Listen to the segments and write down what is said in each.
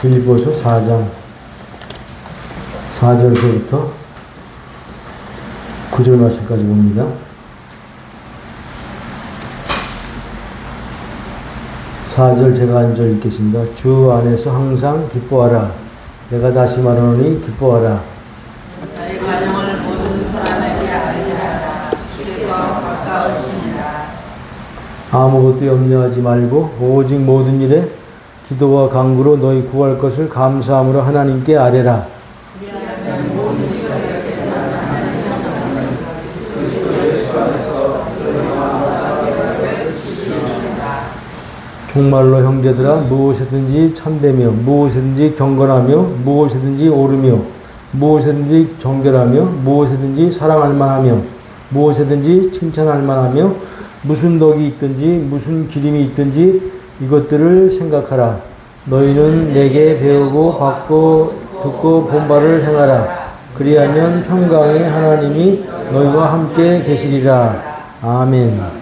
빌립보서 4장 4절서부터 9절 말씀까지 봅니다. 4절 제가 한 절 읽겠습니다. 주 안에서 항상 기뻐하라. 내가 다시 말하노니 기뻐하라. 너희 과정을 모든 사람에게 알게 하라. 주께서 가까우시니라. 아무것도 염려하지 말고 오직 모든 일에 기도와 간구로 너희 구할 것을 감사함으로 하나님께 아뢰라. 정말로 형제들아 무엇이든지 참되며 무엇이든지 경건하며 무엇이든지 옳으며 무엇이든지 정결하며 무엇이든지 사랑할 만하며 무엇이든지 칭찬할 만하며 무슨 덕이 있든지 무슨 기림이 있든지 이것들을 생각하라. 너희는 내게 배우고 받고 듣고 본 바를 행하라. 그리하면 평강의 하나님이 너희와 함께 계시리라. 아멘.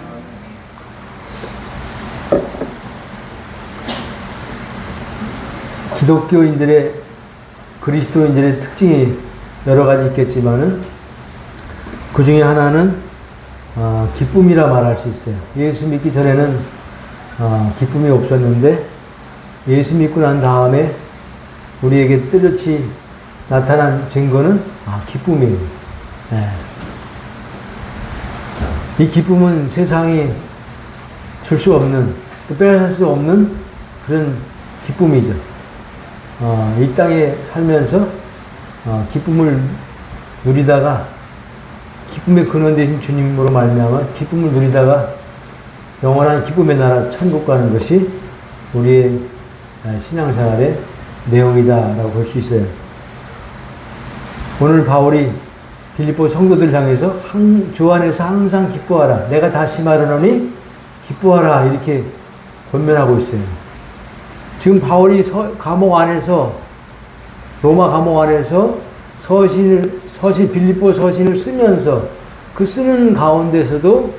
기독교인들의 그리스도인들의 특징이 여러 가지 있겠지만은 그 중에 하나는 기쁨이라 말할 수 있어요. 예수 믿기 전에는 기쁨이 없었는데 예수 믿고 난 다음에 우리에게 뚜렷이 나타난 증거는 기쁨이에요. 네. 이 기쁨은 세상이 줄 수 없는, 또 빼앗을 수 없는 그런 기쁨이죠. 이 땅에 살면서 기쁨을 누리다가 기쁨의 근원 되신 주님으로 말미암아 기쁨을 누리다가 영원한 기쁨의 나라 천국 가는 것이 우리의 신앙생활의 내용이다라고 볼 수 있어요. 오늘 바울이 빌립보 성도들 향해서 주 안에서 항상 기뻐하라. 내가 다시 말하노니 기뻐하라. 이렇게 권면하고 있어요. 지금 바울이 감옥 안에서, 로마 감옥 안에서 빌립보 서신을 쓰면서 그 쓰는 가운데서도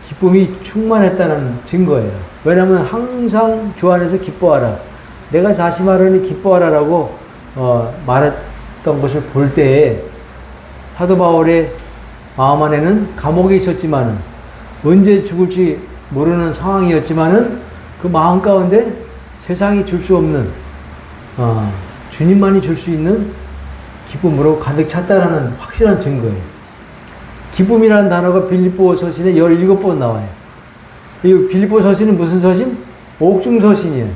기쁨이 충만했다는 증거예요. 왜냐하면 항상 주 안에서 기뻐하라. 내가 다시 말하니 기뻐하라라고 말했던 것을 볼 때에 사도 바울의 마음 안에는 감옥에 있었지만은 언제 죽을지 모르는 상황이었지만은 그 마음 가운데 세상이 줄 수 없는 주님만이 줄 수 있는 기쁨으로 가득 찼다라는 확실한 증거예요. 기쁨이라는 단어가 빌립보 서신에 17번 나와요. 이 빌립보 서신은 무슨 서신? 옥중 서신이에요.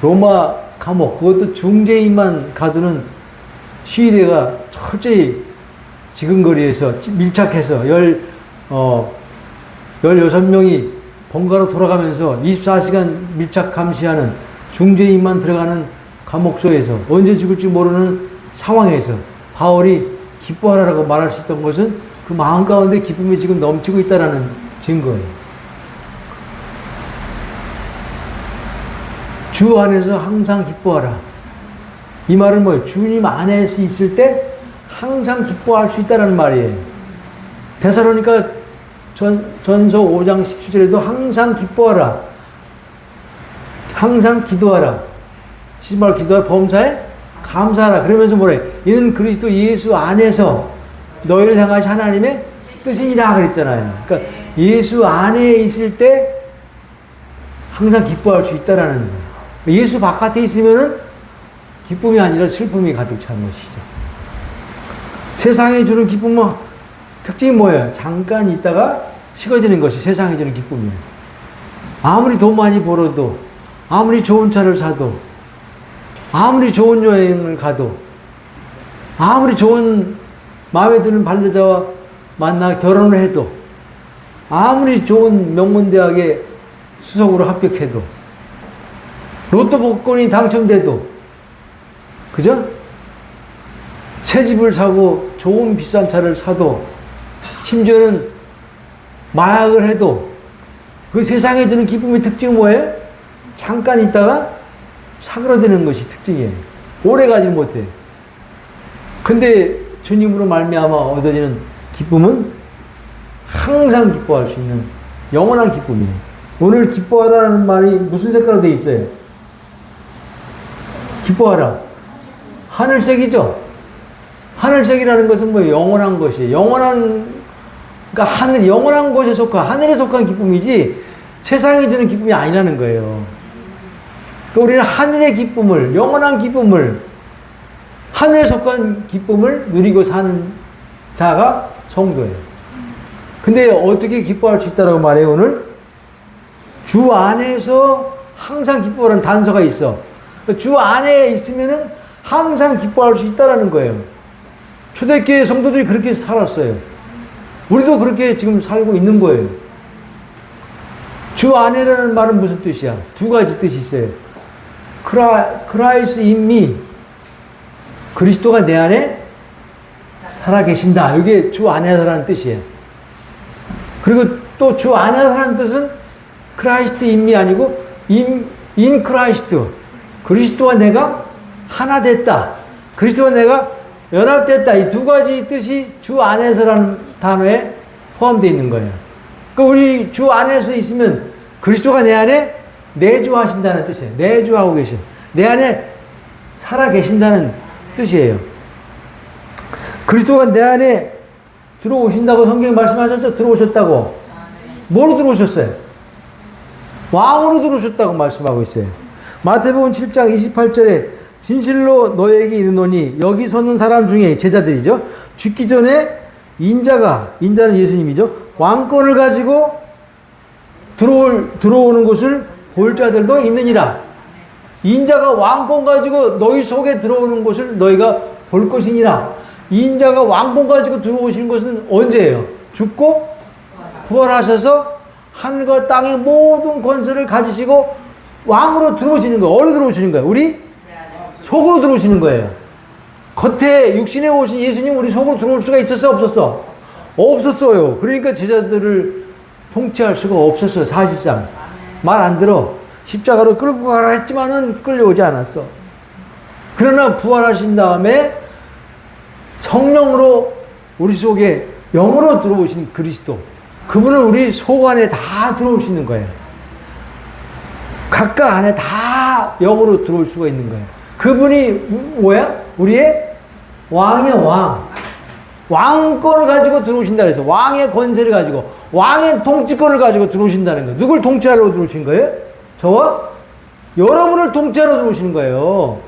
로마 감옥, 그것도 중재인만 가두는 시위대가 철저히 지근거리에서 밀착해서 16명이 번갈아 돌아가면서 24시간 밀착 감시하는 중재인만 들어가는 감옥소에서 언제 죽을지 모르는 상황에서 바울이 기뻐하라고 말할 수 있던 것은 그 마음 가운데 기쁨이 지금 넘치고 있다는 증거예요. 주 안에서 항상 기뻐하라. 이 말은 뭐예요? 주님 안에서 있을 때 항상 기뻐할 수 있다는 말이에요. 데살로니가 전서 5장 17절에도 항상 기뻐하라. 항상 기도하라. 시말 기도하라. 범사에 감사하라. 그러면서 뭐래? 이는 그리스도 예수 안에서 너희를 향하신 하나님의 뜻이니라 그랬잖아요. 그러니까 예수 안에 있을 때 항상 기뻐할 수 있다라는 거예요. 예수 바깥에 있으면은 기쁨이 아니라 슬픔이 가득 찬 것이죠. 세상에 주는 기쁨은 특징이 뭐예요? 잠깐 있다가 식어지는 것이 세상에 주는 기쁨이에요. 아무리 돈 많이 벌어도, 아무리 좋은 차를 사도, 아무리 좋은 여행을 가도, 아무리 좋은 마음에 드는 반려자와 만나 결혼을 해도, 아무리 좋은 명문대학에 수석으로 합격해도, 로또 복권이 당첨돼도, 그죠? 새 집을 사고 좋은 비싼 차를 사도, 심지어는 마약을 해도 그 세상에 주는 기쁨의 특징은 뭐예요? 잠깐 있다가 사그러드는 것이 특징이에요. 오래 가지 못해. 근데 주님으로 말미암아 얻어지는 기쁨은 항상 기뻐할 수 있는 영원한 기쁨이에요. 오늘 기뻐하라는 말이 무슨 색깔로 되어 있어요? 기뻐하라. 하늘색이죠. 하늘색이라는 것은 뭐 영원한 것이에요. 그러니까 영원한 것에 속한, 하늘에 속한 기쁨이지 세상이 주는 기쁨이 아니라는 거예요. 그러니까 우리는 하늘의 기쁨을, 영원한 기쁨을, 하늘에 속한 기쁨을 누리고 사는 자가 성도예요. 근데 어떻게 기뻐할 수 있다고 말해요, 오늘? 주 안에서 항상 기뻐하는 단서가 있어. 주 안에 있으면은 항상 기뻐할 수 있다라는 거예요. 초대교회 성도들이 그렇게 살았어요. 우리도 그렇게 지금 살고 있는 거예요. 주 안에라는 말은 무슨 뜻이야? 두 가지 뜻이 있어요. Christ in me. 그리스도가 내 안에 살아계신다. 이게 주 안에서라는 뜻이에요. 그리고 또 주 안에서라는 뜻은 Christ in me 아니고 in Christ. 그리스도와 내가 하나 됐다. 그리스도와 내가 연합됐다. 이 두 가지 뜻이 주 안에서라는 단어에 포함되어 있는 거예요. 그러니까 우리 주 안에서 있으면 그리스도가 내 안에 내주하신다는 뜻이에요. 내주하고 계셔. 내 안에 살아 계신다는 뜻이에요. 그리스도가 내 안에 들어오신다고 성경에 말씀하셨죠? 들어오셨다고. 뭐로 들어오셨어요? 왕으로 들어오셨다고 말씀하고 있어요. 마태복음 7장 28절에 진실로 너에게 이르노니 여기 서는 사람 중에 제자들이죠. 죽기 전에 인자는 예수님이죠. 왕권을 가지고 들어오는 것을 볼 자들도 있느니라. 인자가 왕권 가지고 너희 속에 들어오는 것을 너희가 볼 것이니라. 인자가 왕권 가지고 들어오시는 것은 언제예요? 죽고 부활하셔서 하늘과 땅의 모든 권세를 가지시고 왕으로 들어오시는 거예요. 어디로 들어오시는 거예요? 우리 속으로 들어오시는 거예요. 겉에 육신에 오신 예수님 우리 속으로 들어올 수가 있었어? 없었어? 없었어요. 그러니까 제자들을 통치할 수가 없었어요. 사실상. 말 안 들어. 십자가로 끌고 가라 했지만은 끌려오지 않았어. 그러나 부활하신 다음에 성령으로 우리 속에 영으로 들어오신 그리스도. 그분은 우리 속 안에 다 들어오시는 거예요. 각각 안에 다 영으로 들어올 수가 있는 거예요. 그분이 뭐야? 우리의 왕의 왕. 왕권을 가지고 들어오신다 그래서 왕의 권세를 가지고 왕의 통치권을 가지고 들어오신다는 거예요. 누굴 통치하러 들어오신 거예요? 저와 여러분을 통치하러 들어오시는 거예요.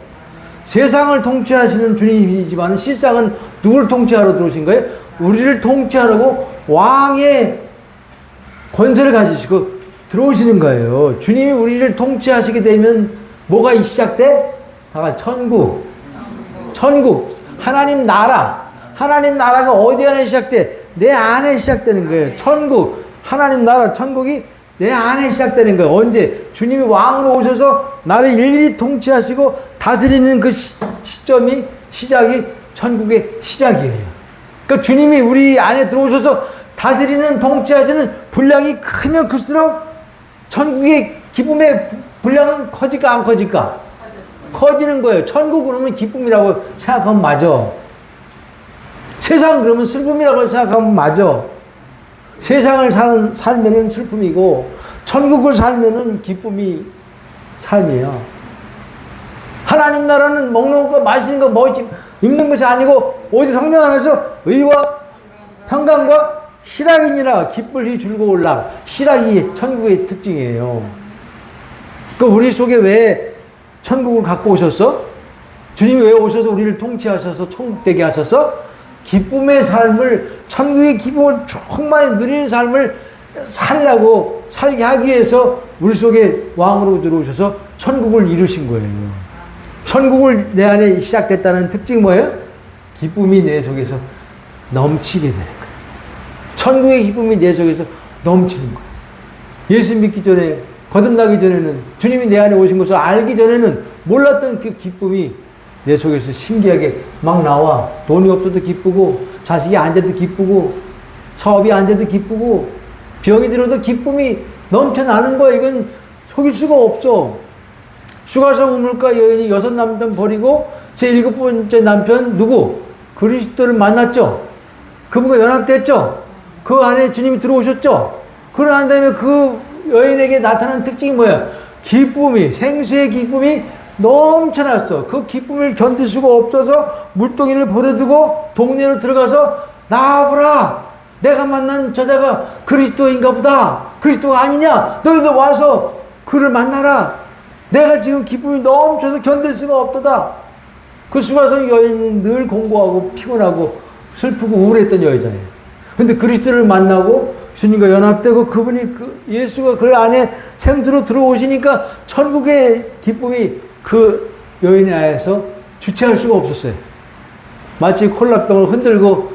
세상을 통치하시는 주님이지만 실상은 누굴 통치하러 들어오신 거예요? 우리를 통치하려고 왕의 권세를 가지시고 들어오시는 거예요. 주님이 우리를 통치하시게 되면 뭐가 시작돼? 다가 천국. 하나님 나라가 어디 안에 시작돼? 내 안에 시작되는 거예요. 천국, 하나님 나라, 천국이 내 안에 시작되는 거예요. 언제? 주님이 왕으로 오셔서 나를 일일이 통치하시고 다스리는 그 시작이 천국의 시작이에요. 그러니까 주님이 우리 안에 들어오셔서 다스리는 통치하시는 분량이 크면 클수록 천국의 기쁨의 분량은 커질까 안 커질까? 커지는 거예요. 천국 그러면 기쁨이라고 생각하면 맞아. 세상 그러면 슬픔이라고 생각하면 맞아. 세상을 살면은 슬픔이고 천국을 살면은 기쁨이 삶이에요. 하나님 나라는 먹는 거 마시는 거 입는 것이 아니고 오직 성령 안에서 의와 평강과 희락이니라. 기쁠히 즐거울라. 희락이 천국의 특징이에요. 그러니까 우리 속에 왜 천국을 갖고 오셨어? 주님이 왜 오셔서 우리를 통치하셔서 천국 되게 하셔서 기쁨의 삶을, 천국의 기쁨을 충만히 누리는 삶을 살게 하기 위해서 우리 속에 왕으로 들어오셔서 천국을 이루신 거예요. 천국을 내 안에 시작됐다는 특징이 뭐예요? 기쁨이 내 속에서 넘치게 되는 거예요. 천국의 기쁨이 내 속에서 넘치는 거예요. 예수 믿기 전에, 거듭나기 전에는, 주님이 내 안에 오신 것을 알기 전에는 몰랐던 그 기쁨이 내 속에서 신기하게 막 나와. 돈이 없어도 기쁘고, 자식이 안 돼도 기쁘고, 사업이 안 돼도 기쁘고, 병이 들어도 기쁨이 넘쳐나는 거야. 이건 속일 수가 없어. 슈가서 우물가 여인이 6 남편 버리고 제 7번째 남편 누구? 그리스도를 만났죠. 그분과 연합됐죠. 그 안에 주님이 들어오셨죠. 그러한 다음에 그 여인에게 나타난 특징이 뭐야? 기쁨이, 생수의 기쁨이 넘쳐났어. 그 기쁨을 견딜 수가 없어서 물동이를 버려두고 동네로 들어가서 나와보라. 내가 만난 저자가 그리스도인가 보다. 그리스도가 아니냐? 너희도 와서 그를 만나라. 내가 지금 기쁨이 넘쳐서 견딜 수가 없도다. 그 수가성 여인은 늘 공고하고 피곤하고 슬프고 우울했던 여자예요. 근데 그리스도를 만나고 주님과 연합되고 그분이 예수가 그 안에 생수로 들어오시니까 천국의 기쁨이 그 여인의 아에서 주체할 수가 없었어요. 마치 콜라병을 흔들고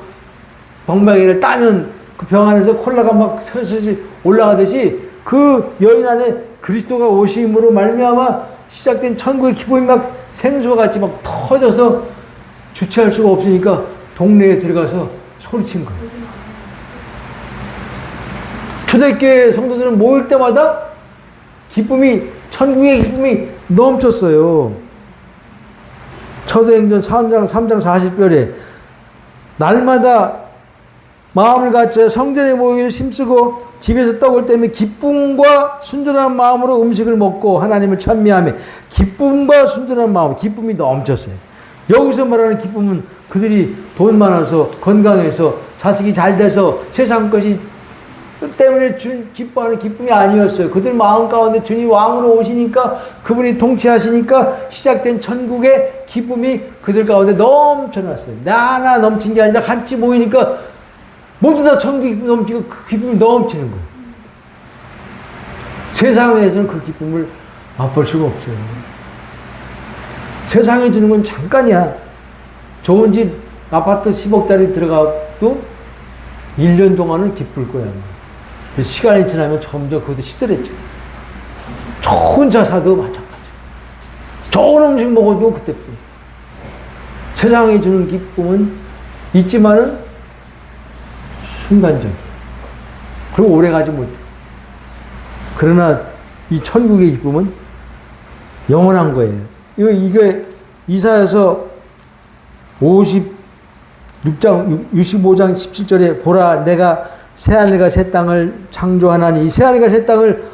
병마개를 따면 그 병 안에서 콜라가 막 서서히 올라가듯이 그 여인 안에 그리스도가 오심으로 말미암아 시작된 천국의 기쁨이 막 생수와 같이 막 터져서 주체할 수가 없으니까 동네에 들어가서 소리친 거예요. 초대교회 성도들은 모일 때마다 기쁨이, 천국의 기쁨이 넘쳤어요. 초대행전 3장 40절에 날마다 마음을 갖춰 성전에 모이기를 힘쓰고 집에서 떡을 떼며 기쁨과 순전한 마음으로 음식을 먹고 하나님을 찬미하며 기쁨과 순전한 마음, 기쁨이 넘쳤어요. 여기서 말하는 기쁨은 그들이 돈 많아서 건강해서 자식이 잘 돼서 세상 것이 때문에 기뻐하는 기쁨이 아니었어요. 그들 마음 가운데 주님 왕으로 오시니까 그분이 통치하시니까 시작된 천국의 기쁨이 그들 가운데 넘쳐났어요. 나 하나 넘친 게 아니라 같이 모이니까 모두 다 천국이 넘치고 그 기쁨이 넘치는 거예요. 세상에서는 그 기쁨을 맛볼 수가 없어요. 세상에 주는 건 잠깐이야. 좋은 집 아파트 10억짜리 들어가도 1년 동안은 기쁠 거야. 시간이 지나면 점점 그것도 시들해져. 좋은 차 사도 마찬가지. 좋은 음식 먹어도 그때뿐. 세상에 주는 기쁨은 있지만은 순간적이야. 그리고 오래가지 못해. 그러나 이 천국의 기쁨은 영원한 거예요. 이게 이사야서 65장 17절에 보라 내가 새하늘과 새 땅을 창조하나니 이 새하늘과 새 땅을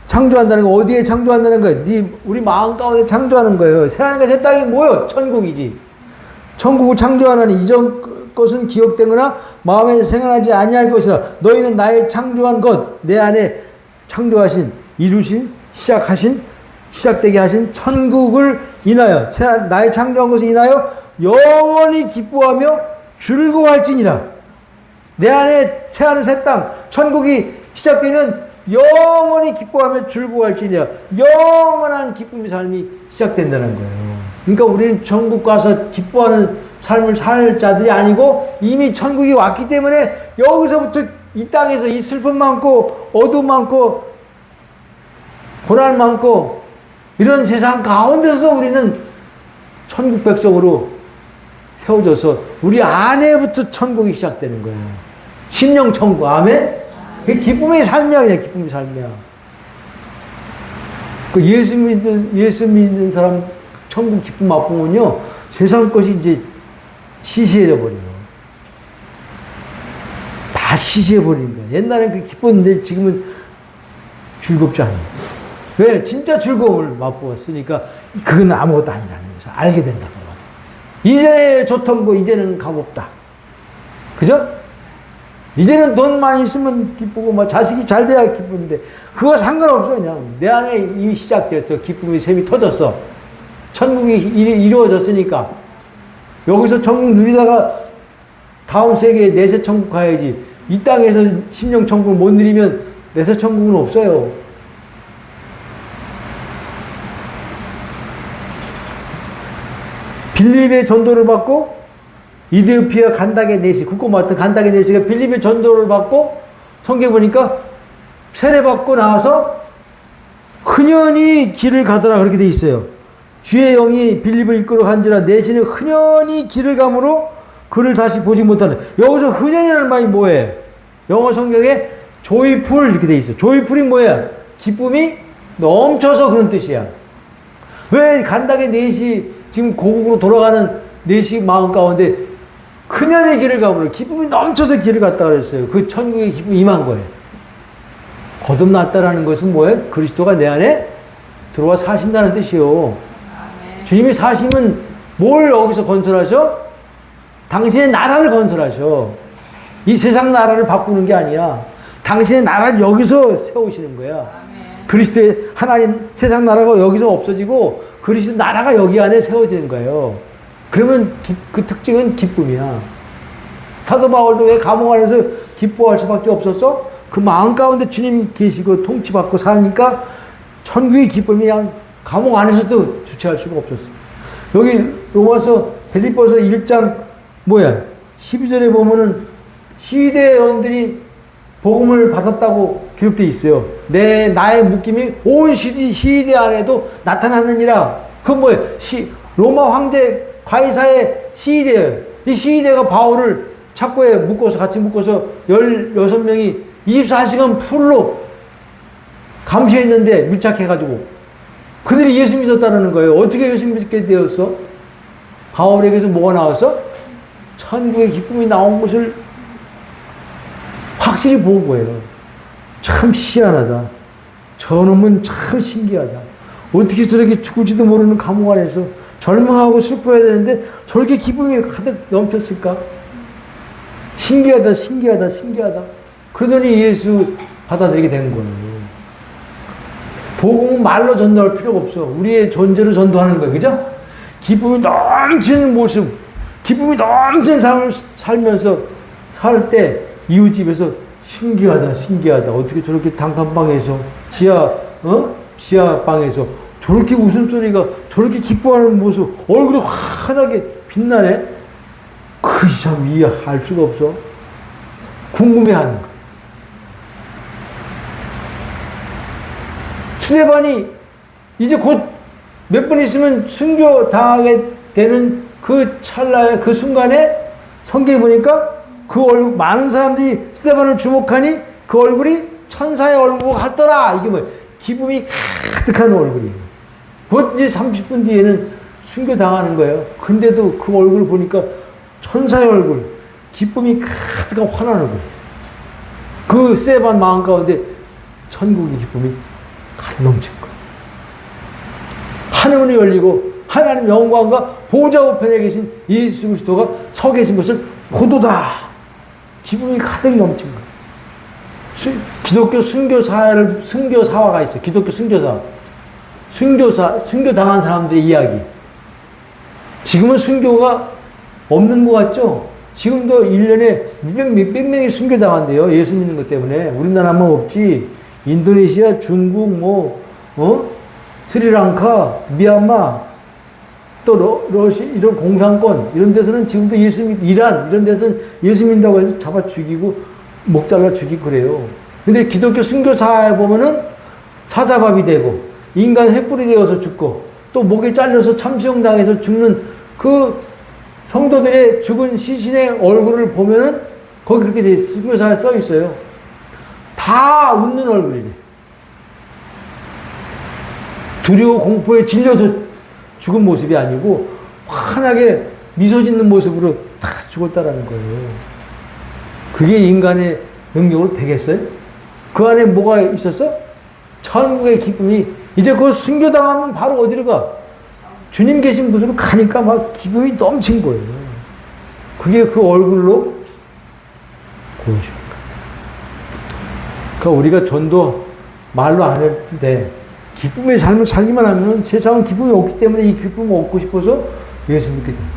창조한다는 거 어디에 창조한다는 거예요? 우리 마음 가운데 창조하는 거예요. 새하늘과 새 땅이 뭐예요? 천국이지. 천국을 창조하나니 이전 것은 기억되거나 마음에 생각나지 아니할 것이라 너희는 나의 창조한 것 내 안에 창조하신 이루신 시작되게 하신 천국을 인하여 나의 창조한 것을 인하여 영원히 기뻐하며 즐거워할지니라. 내 안에 새하늘 새 땅 천국이 시작되면 영원히 기뻐하며 즐거워할지니라. 영원한 기쁨의 삶이 시작된다는 거예요. 그러니까 우리는 천국 가서 기뻐하는 삶을 살 자들이 아니고 이미 천국이 왔기 때문에 여기서부터 이 땅에서 이 슬픔 많고 어둠 많고 고난 많고 이런 세상 가운데서도 우리는 천국 백성으로 세워져서 우리 안에부터 천국이 시작되는 거예요. 심령 천국. 아멘? 그게 기쁨의 삶이야. 그냥 기쁨의 삶이야. 그 예수 믿는 사람 천국 기쁨 맛보면요 세상 것이 이제 시시해져 버려요. 다 시시해 버리는 거야. 옛날엔 그 기뻤는데 지금은 즐겁지 않아요. 왜? 진짜 즐거움을 맛보았으니까 그건 아무것도 아니라는 것을 알게 된다고. 이제 좋던 거 이제는 값없다. 그죠? 이제는 돈 많이 있으면 기쁘고 막 자식이 잘 돼야 기쁜데 그거 상관없어. 그냥 내 안에 이미 시작됐어. 기쁨의 샘이 터졌어. 천국이 이루어졌으니까 여기서 천국 누리다가 다음 세계에 내세 천국 가야지. 이 땅에서 심령 천국을 못 누리면 내세 천국은 없어요. 빌립의 전도를 받고 이디오피아 간다게 네시 국고 맡은 간다게 네시가 빌립의 전도를 받고 성경 보니까 세례받고 나와서 흔연히 길을 가더라 그렇게 돼 있어요. 주의 영이 빌립을 이끌어 간지라 네시는 흔연히 길을 가므로 그를 다시 보지 못하는. 여기서 흔연이라는 말이 뭐예요? 영어 성경에 조이풀 이렇게 돼 있어요. 조이풀이 뭐야? 기쁨이 넘쳐서 그런 뜻이야. 왜 간다게 네시 지금 고국으로 돌아가는 네시 마음 가운데 큰년의 길을 가므로 기쁨이 넘쳐서 길을 갔다 그랬어요. 그 천국의 기쁨이 임한 거예요. 거듭났다라는 것은 뭐예요? 그리스도가 내 안에 들어와 사신다는 뜻이요. 아멘. 주님이 사시면 뭘 여기서 건설하셔? 당신의 나라를 건설하셔. 이 세상 나라를 바꾸는 게 아니야. 당신의 나라를 여기서 세우시는 거야. 아멘. 그리스도의 하나님 세상 나라가 여기서 없어지고 그리스도 나라가 여기 안에 세워지는 거예요. 그러면 그 특징은 기쁨이야. 사도 바울도 왜 감옥 안에서 기뻐할 수밖에 없었어? 그 마음 가운데 주님 계시고 통치받고 사니까 천국의 기쁨이 그냥 감옥 안에서도 주체할 수가 없었어. 여기 로마서 빌립보서 1장 12절에 보면은 시대원들이 복음을 받았다고 기록되어 있어요. 나의 묶임이 온 시대 안에도 나타났느니라. 그건 뭐예요? 로마 황제 가이사의 시대예요. 이 시대가 바울을 착고에 같이 묶어서 16명이 24시간 풀로 감시했는데 밀착해가지고 그들이 예수 믿었다는 거예요. 어떻게 예수 믿게 되었어? 바울에게서 뭐가 나왔어? 천국의 기쁨이 나온 것을 확실히 본 거예요. 참 희한하다. 저놈은 참 신기하다. 어떻게 저렇게 죽을지도 모르는 감옥 안에서 절망하고 슬퍼해야 되는데 저렇게 기쁨이 가득 넘쳤을까? 신기하다, 신기하다, 신기하다. 그러더니 예수 받아들이게 된 거예요. 복음은 말로 전도할 필요가 없어. 우리의 존재로 전도하는 거예요. 그죠? 기쁨이 넘치는 모습, 기쁨이 넘치는 삶을 살면서 살 때 이웃집에서 신기하다, 신기하다. 어떻게 저렇게 단칸방에서 지하방에서 저렇게 웃음소리가 저렇게 기뻐하는 모습, 얼굴이 환하게 빛나네? 그것이 참 이해할 수가 없어. 궁금해하는 거. 스데반이 이제 곧 몇 번 있으면 순교 당하게 되는 그 찰나에 그 순간에 성경에 보니까 그 얼굴, 많은 사람들이 스데반을 주목하니 그 얼굴이 천사의 얼굴 같더라. 이게 뭐예요? 기쁨이 가득한 얼굴이에요. 곧 이제 30분 뒤에는 순교 당하는 거예요. 근데도 그 얼굴을 보니까 천사의 얼굴, 기쁨이 가득한 환한 얼굴. 그 스데반 마음 가운데 천국의 기쁨이 가득 넘친 거예요. 하늘문이 열리고 하나님 영광과 보좌 우편에 계신 예수 그리스도가 서 계신 것을 보도다. 기쁨이 가득 넘친 거예요. 기독교 순교사화가 있어요. 기독교 순교 당한 사람들의 이야기. 지금은 순교가 없는 것 같죠? 지금도 1년에 몇백 명이 순교 당한대요. 예수 믿는 것 때문에. 우리나라만 없지. 인도네시아, 중국, 스리랑카, 미얀마, 또 러시아, 이런 공산권, 이런 데서는 지금도 이란, 이런 데서는 예수 믿는다고 해서 잡아 죽이고, 목 잘라 죽이고 그래요. 근데 기독교 순교사에 보면은 사자밥이 되고, 인간 횃불이 되어서 죽고, 또 목에 잘려서 참수형 당해서 죽는 그 성도들의 죽은 시신의 얼굴을 보면은 거기 그렇게 돼 있어요. 순교사에 써 있어요. 다 웃는 얼굴이래. 두려워 공포에 질려서 죽은 모습이 아니고 환하게 미소 짓는 모습으로 다 죽었다라는 거예요. 그게 인간의 능력으로 되겠어요? 그 안에 뭐가 있었어? 천국의 기쁨이. 이제 그 순교당하면 바로 어디로 가? 주님 계신 곳으로 가니까 막 기쁨이 넘친 거예요. 그게 그 얼굴로 보여주는 거예요. 그러니까 우리가 전도 말로 안 해도 돼. 기쁨의 삶을 살기만 하면 세상은 기쁨이 없기 때문에 이 기쁨을 얻고 싶어서 예수 믿게 됩니다.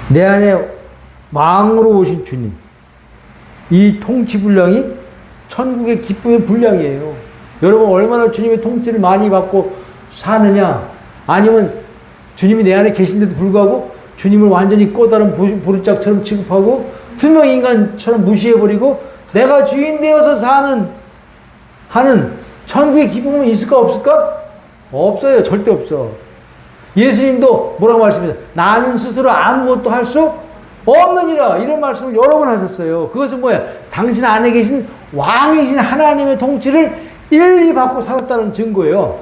내 안에 왕으로 오신 주님. 이 통치 분량이 천국의 기쁨의 분량이에요. 여러분 얼마나 주님의 통치를 많이 받고 사느냐, 아니면 주님이 내 안에 계신데도 불구하고 주님을 완전히 꼬다른 보리짝처럼 취급하고 투명 인간처럼 무시해버리고 내가 주인 되어서 하는 천국의 기쁨은 있을까 없을까? 없어요. 절대 없어. 예수님도 뭐라고 말씀하셨어요? 나는 스스로 아무것도 할 수 없느니라. 이런 말씀을 여러 번 하셨어요. 그것은 뭐야? 당신 안에 계신 왕이신 하나님의 통치를 일일이 받고 살았다는 증거예요.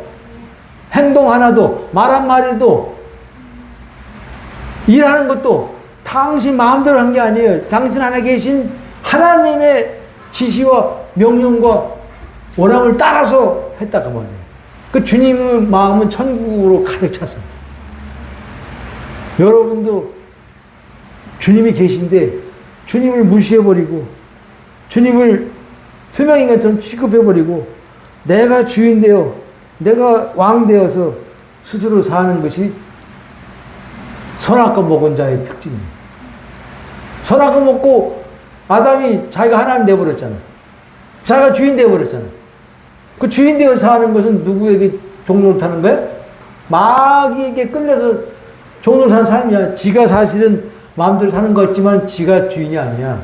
행동 하나도, 말 한마디도, 일하는 것도 당신 마음대로 한 게 아니에요. 당신 안에 계신 하나님의 지시와 명령과 원함을 따라서 했다 그 말이에요. 그 주님의 마음은 천국으로 가득 찼어요. 여러분도 주님이 계신데 주님을 무시해버리고 주님을 투명인간처럼 취급해버리고 내가 주인 되어 내가 왕 되어서 스스로 사는 것이 선악과 먹은 자의 특징입니다. 선악과 먹고 아담이 자기가 하나님 되어버렸잖아. 자기가 주인 되어버렸잖아. 그 주인 되어 사는 것은 누구에게 종노릇하는 거야? 마귀에게 끌려서 종노릇하는 삶이야. 지가 사실은 마음대로 사는 것 같지만 지가 주인이 아니야.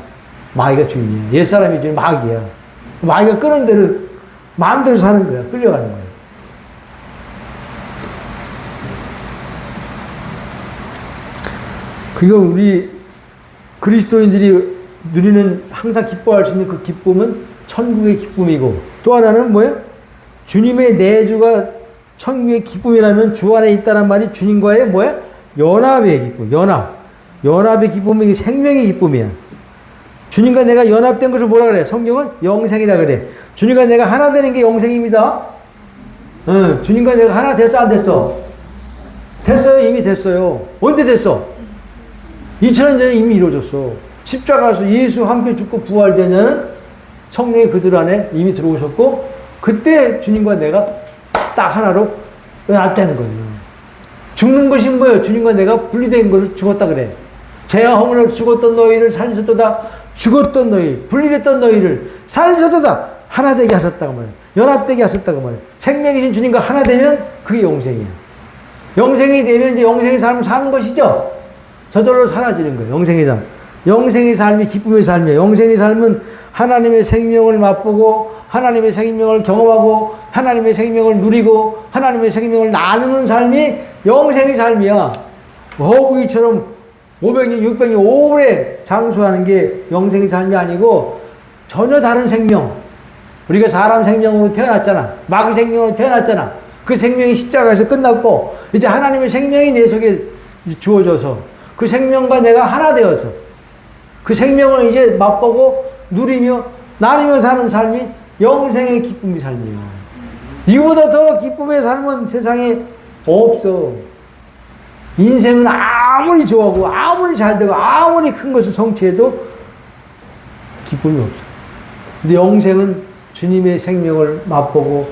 마귀가 주인이야. 옛사람이 주인, 마귀야. 마귀가 끄는 대로 마음대로 사는 거야. 끌려가는 거야. 그러니까 우리 그리스도인들이 누리는 항상 기뻐할 수 있는 그 기쁨은 천국의 기쁨이고 또 하나는 뭐예요? 주님의 내주가 천국의 기쁨이라면 주 안에 있다는 말이 주님과의 뭐야? 연합의 기쁨, 연합의 기쁨은 이게 생명의 기쁨이야. 주님과 내가 연합된 것을 뭐라 그래? 성경은 영생이라 그래. 주님과 내가 하나 되는 게 영생입니다. 주님과 내가 하나 됐어, 안 됐어? 됐어요, 이미 됐어요. 언제 됐어? 2000년 전에 이미 이루어졌어. 십자가에서 예수 함께 죽고 부활되는 성령이 그들 안에 이미 들어오셨고 그때 주님과 내가 딱 하나로 연합되는 거예요. 죽는 것이 뭐예요? 주님과 내가 분리된 것을 죽었다 그래. 죄와 허물로 죽었던 너희를 살리셨도다. 죽었던 너희, 분리됐던 너희를 살리셨도다. 하나 되게 하셨다고 말이에요. 연합되게 하셨다고 말이에요. 생명이신 주님과 하나 되면 그게 영생이에요. 영생이 되면 이제 영생의 삶을 사는 것이죠. 저절로 사라지는 거예요. 영생의 삶. 영생의 삶이 기쁨의 삶이에요. 영생의 삶은 하나님의 생명을 맛보고 하나님의 생명을 경험하고 하나님의 생명을 누리고 하나님의 생명을 나누는 삶이 영생의 삶이야. 허구이처럼 500년, 600년 오래 장수하는 게 영생의 삶이 아니고 전혀 다른 생명. 우리가 사람 생명으로 태어났잖아. 마귀 생명으로 태어났잖아. 그 생명이 십자가에서 끝났고 이제 하나님의 생명이 내 속에 주어져서 그 생명과 내가 하나 되어서 그 생명을 이제 맛보고 누리며 나누며 사는 삶이 영생의 기쁨의 삶이에요. 이거보다 더 기쁨의 삶은 세상에 없어. 인생은 아무리 좋아하고 아무리 잘되고 아무리 큰 것을 성취해도 기쁨이 없어. 근데 영생은 주님의 생명을 맛보고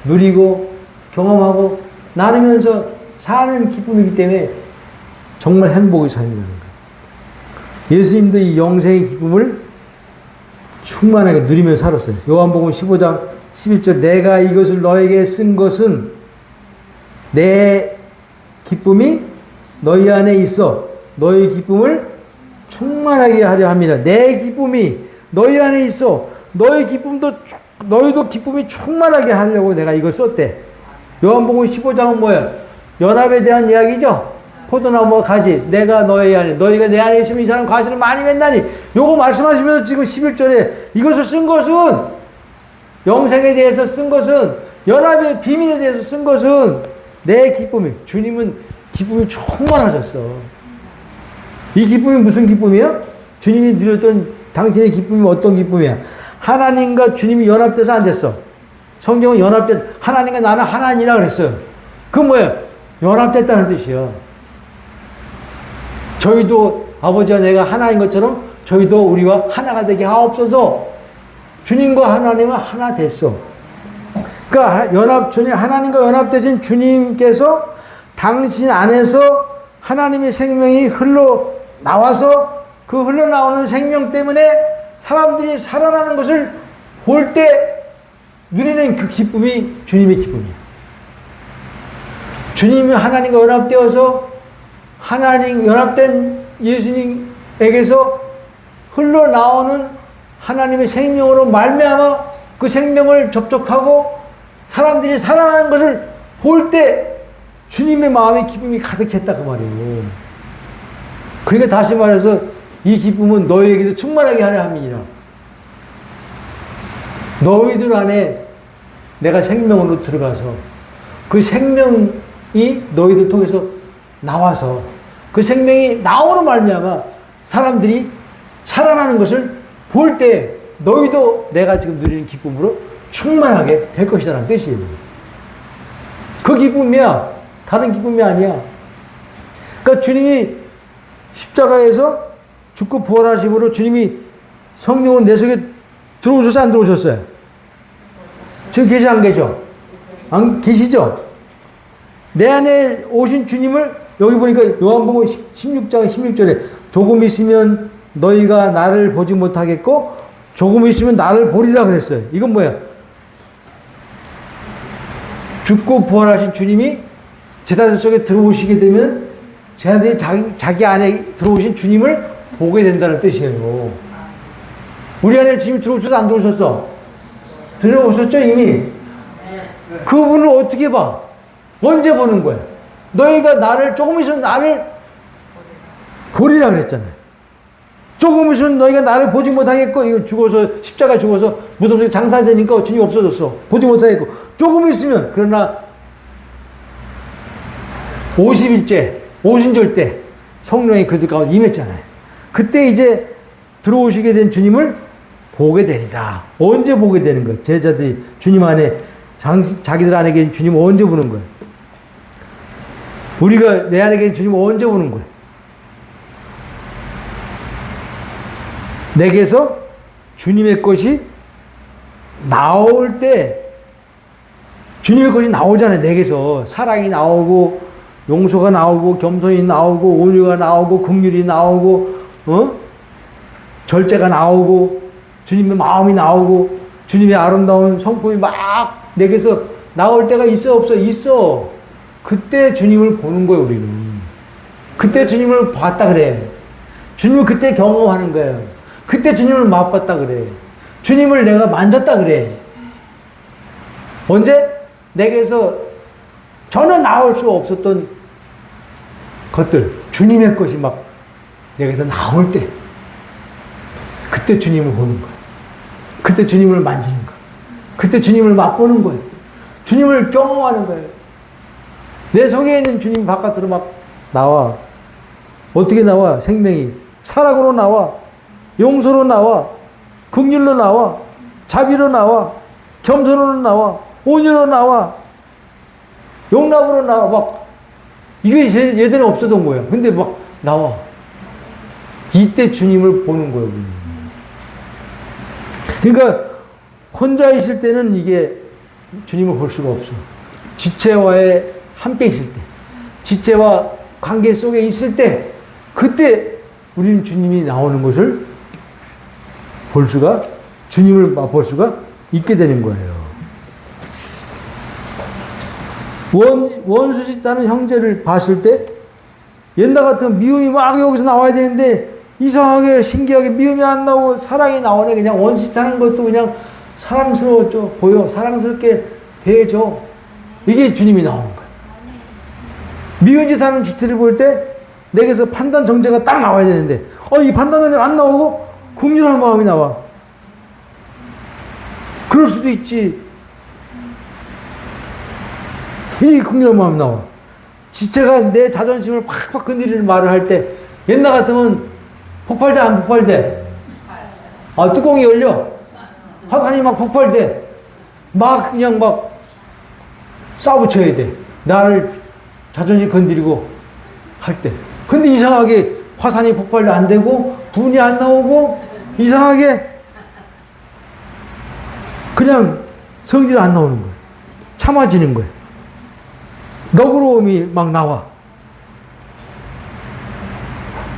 누리고 경험하고 나누면서 사는 기쁨이기 때문에 정말 행복의 삶이라는 거예요. 예수님도 이 영생의 기쁨을 충만하게 누리며 살았어요. 요한복음 15장 11절 내가 이것을 너에게 쓴 것은 내 기쁨이 너희 안에 있어 너희 기쁨을 충만하게 하려 함이라. 내 기쁨이 너희 안에 있어 너희도 기쁨이 충만하게 하려고 내가 이걸 썼대. 요한복음 15장은 뭐야? 연합에 대한 이야기죠. 포도나무와 가지 내가 너희 안에 너희가 내 안에 있으면 이 사람 과실을 많이 맺나니 요거 말씀하시면서 지금 11절에 이것을 쓴 것은 영생에 대해서 쓴 것은 연합의 비밀에 대해서 쓴 것은 내 기쁨이 주님은 기쁨이 충만하셨어. 이 기쁨이 무슨 기쁨이야? 주님이 누렸던 당신의 기쁨이 어떤 기쁨이야? 하나님과 주님이 연합돼서 안 됐어. 성경은 연합된 하나님과 나는 하나니라 그랬어요. 그건 뭐야? 연합됐다는 뜻이야. 저희도 아버지와 내가 하나인 것처럼 저희도 우리와 하나가 되게 하옵소서. 주님과 하나님은 하나 됐어. 그러니까 하나님과 연합되신 주님께서 당신 안에서 하나님의 생명이 흘러나와서 그 흘러나오는 생명 때문에 사람들이 살아나는 것을 볼 때 누리는 그 기쁨이 주님의 기쁨이야. 주님이 하나님과 연합되어서 하나님 연합된 예수님에게서 흘러나오는 하나님의 생명으로 말미암아 그 생명을 접촉하고 사람들이 살아나는 것을 볼 때 주님의 마음의 기쁨이 가득했다 그 말이에요. 그러니까 다시 말해서 이 기쁨은 너희에게도 충만하게 하려 함이니라. 너희들 안에 내가 생명으로 들어가서 그 생명이 너희들 통해서 나와서 그 생명이 나오는 말미암아 사람들이 살아나는 것을 볼 때 너희도 내가 지금 누리는 기쁨으로 충만하게 될 것이라는 뜻이에요. 그 기쁨이야. 다른 기쁨이 아니야. 그러니까 주님이 십자가에서 죽고 부활하심으로 주님이 성령은 내 속에 들어오셨어요? 안 들어오셨어요? 지금 계시 안 계셔? 안 계시죠? 내 안에 오신 주님을 여기 보니까 요한복음 16장 16절에 조금 있으면 너희가 나를 보지 못하겠고 조금 있으면 나를 보리라 그랬어요. 이건 뭐야? 죽고 부활하신 주님이 제자들 속에 들어오시게 되면 제자들이 자기 안에 들어오신 주님을 보게 된다는 뜻이에요. 우리 안에 주님이 들어오셔서 안 들어오셨어? 들어오셨죠 이미? 그분을 어떻게 봐? 언제 보는 거야? 너희가 나를 조금 있으면 나를 보리라 그랬잖아요. 조금 있으면 너희가 나를 보지 못하겠고 이거 죽어서 십자가 죽어서 무덤 속에 장사되니까 주님이 없어졌어. 보지 못하겠고 조금 있으면 그러나 50일째 오순절 때 성령이 그들 가운데 임했잖아요. 그때 이제 들어오시게 된 주님을 보게 되리라. 언제 보게 되는 거예요? 제자들이 주님 안에 자기들 안에 계신 주님을 언제 보는 거예요? 우리가 내 안에 계신 주님을 언제 보는 거예요? 내게서 주님의 것이 나올 때 주님의 것이 나오잖아요. 내게서 사랑이 나오고 용서가 나오고 겸손이 나오고 온유가 나오고 긍휼이 나오고 절제가 나오고 주님의 마음이 나오고 주님의 아름다운 성품이 막 내게서 나올 때가 있어 없어? 있어. 그때 주님을 보는 거예요. 우리는 그때 주님을 봤다 그래. 주님을 그때 경험하는 거예요. 그때 주님을 맛봤다 그래. 주님을 내가 만졌다 그래. 언제? 내게서 전혀 나올 수 없었던 것들, 주님의 것이 막 내게서 나올 때, 그때 주님을 보는 거예요. 그때 주님을 만지는 거예요. 그때 주님을 맛보는 거예요. 주님을 경험하는 거예요. 내 속에 있는 주님이 바깥으로 막 나와. 어떻게 나와? 생명이. 사랑으로 나와. 용서로 나와. 긍휼로 나와. 자비로 나와. 겸손으로 나와. 온유로 나와. 용납으로 나와. 막 이게 예전에 없었던 거야. 근데 막 나와. 이때 주님을 보는 거예요. 그러니까 혼자 있을 때는 이게 주님을 볼 수가 없어. 지체와의 함께 있을 때, 지체와 관계 속에 있을 때, 그때 우리는 주님이 나오는 것을 볼 수가, 주님을 맛볼 수가 있게 되는 거예요. 원수짓하는 형제를 봤을 때 옛날 같은 미움이 막 여기서 나와야 되는데 이상하게 신기하게 미움이 안 나오고 사랑이 나오네. 그냥 원수짓하는 것도 그냥 사랑스러웠죠. 보여. 사랑스럽게 대해줘. 이게 주님이 나오는 거예요. 미운 짓 하는 지체를 볼 때 내게서 판단 정죄가 딱 나와야 되는데 이 판단 정죄가 안 나오고 긍휼한 마음이 나와. 그럴 수도 있지. 이 긍휼한 마음이 나와. 지체가 내 자존심을 팍팍 건드리는 말을 할 때 옛날 같으면 폭발돼 안 폭발돼? 뚜껑이 열려. 화산이 막 폭발돼. 막 그냥 막 쏴붙여야 돼. 나를 자존심 건드리고 할 때. 근데 이상하게 화산이 폭발도 안 되고 분이 안 나오고 이상하게 그냥 성질 안 나오는 거예요. 참아지는 거예요. 너그러움이 막 나와.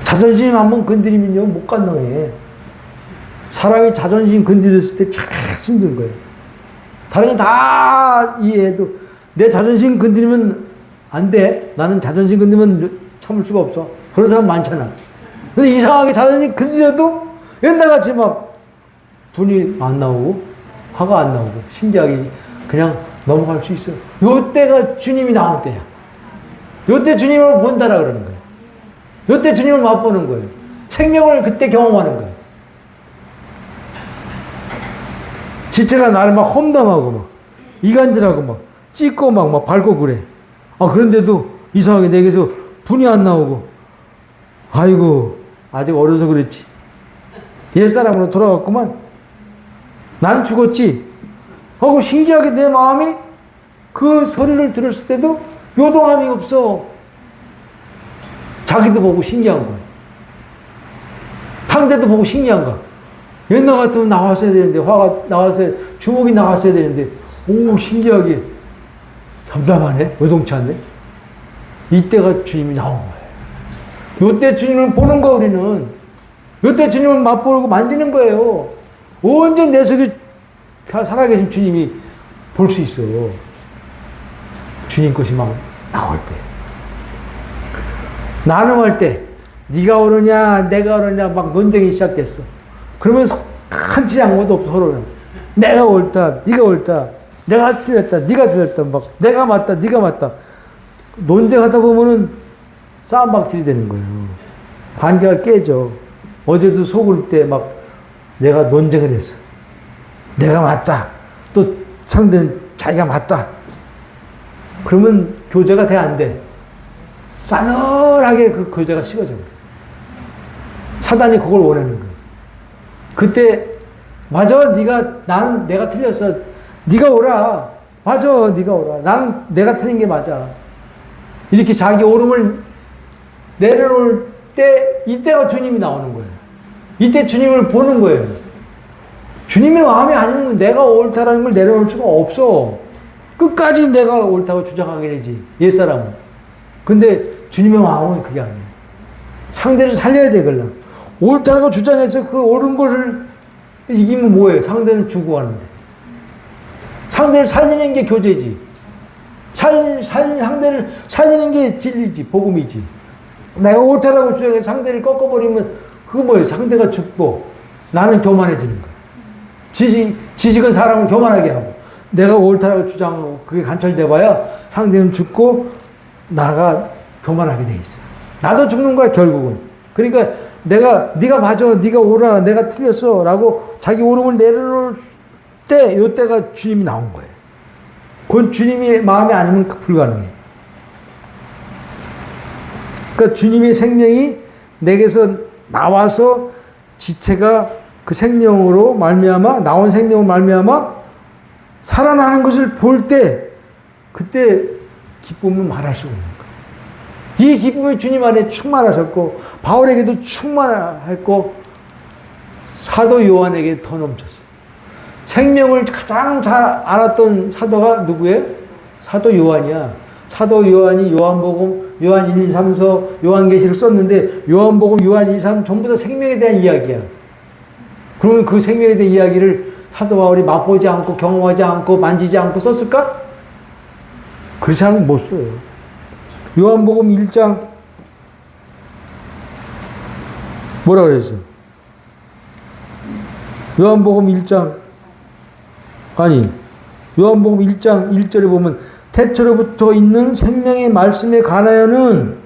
자존심 한번 건드리면요 못 간다해. 사람이 자존심 건드렸을 때 참 힘든 거예요. 다른 건 다 이해해도 내 자존심 건드리면 안 돼. 나는 자존심 건드리면 참을 수가 없어. 그런 사람 많잖아. 근데 이상하게 자존심 건드려도 옛날같이 막 분이 안 나오고 화가 안 나오고 신기하게 그냥 넘어갈 수 있어요. 요때가 주님이 나올 때야. 요때 주님을 본다라 그러는 거예요. 요때 주님을 맛보는 거예요. 생명을 그때 경험하는 거예요. 지체가 나를 막 험담하고 막 이간질하고 막 찢고 막 밟고 그래. 그런데도 이상하게 내게서 분이 안 나오고 아이고 아직 어려서 그렇지. 옛사람으로 돌아갔구만. 난 죽었지. 하고 신기하게 내 마음이 그 소리를 들었을 때도 요동함이 없어. 자기도 보고 신기한 거야. 상대도 보고 신기한 거야. 옛날 같으면 나왔어야 되는데, 화가 나왔어야, 주먹이 나왔어야 되는데, 오, 신기하게 담담하네? 요동치 않네? 이때가 주님이 나온 거예요. 요때 주님을 보는 거, 우리는. 요때 주님을 맛보고 만지는 거예요. 언제 내 속에 살아계신 주님이 볼 수 있어. 주님 것이 막 나올 때. 나눔할 때, 네가 오르냐, 내가 오르냐, 막 논쟁이 시작됐어. 그러면서 한치 양보도 없어, 서로는. 내가 옳다, 네가 옳다, 내가 틀렸다, 네가 틀렸다, 막 내가 맞다, 네가 맞다. 논쟁하다 보면은 싸움박질이 되는 거예요. 관계가 깨져. 어제도 속을 때 막 내가 논쟁을 했어. 내가 맞다. 또 상대는 자기가 맞다. 그러면 교제가 돼, 안 돼? 싸늘하게 그 교제가 식어져. 사단이 그걸 원하는 거예요. 그때 맞아, 나는 내가 틀렸어. 네가 오라. 맞아, 네가 오라. 나는 내가 틀린 게 맞아. 이렇게 자기 옳음을 내려놓을 때, 이때가 주님이 나오는 거예요. 이때 주님을 보는 거예요. 주님의 마음이 아니면 내가 옳다라는 걸 내려놓을 수가 없어. 끝까지 내가 옳다고 주장하게 되지, 옛사람은. 근데 주님의 마음은 그게 아니에요. 상대를 살려야 되걸라. 옳다고 주장해서 그 옳은 것을 이기면 뭐예요? 상대는 죽고 가는데. 상대를 살리는 게 교제지. 상대를 살리는 게 진리지, 복음이지. 내가 옳다라고 주장해서 상대를 꺾어버리면 그거 뭐예요? 상대가 죽고 나는 교만해지는 거야. 지식은 사람을 교만하게 하고, 내가 옳다라고 주장하고 그게 관철돼봐야 상대는 죽고 나가 교만하게 돼 있어. 나도 죽는 거야, 결국은. 그러니까 네가 맞아, 네가 옳아, 내가 틀렸어 라고 자기 옳음을 내려놓을 때, 요때가 주님이 나온 거예요. 그건 주님의 마음이 아니면 불가능해. 그러니까 주님의 생명이 내게서 나와서 지체가 그 생명으로 말미암아, 나온 생명으로 말미암아 살아나는 것을 볼 때, 그때 기쁨은 말할 수가 없는 거예요. 이 기쁨이 주님 안에 충만하셨고, 바울에게도 충만했고, 사도 요한에게 더 넘쳤어요. 생명을 가장 잘 알았던 사도가 누구예요? 사도 요한이야. 사도 요한이 요한복음, 요한 1, 2, 3서, 요한계시를 썼는데, 요한복음, 요한 2, 3 전부 다 생명에 대한 이야기야. 그러면 그 생명에 대한 이야기를 사도 바울이 맛보지 않고, 경험하지 않고, 만지지 않고 썼을까? 그렇지 않으면 못 써요. 요한복음 1장 뭐라 그랬어? 요한복음 1장 요한복음 1장 1절에 보면 태초로부터 있는 생명의 말씀에 관하여는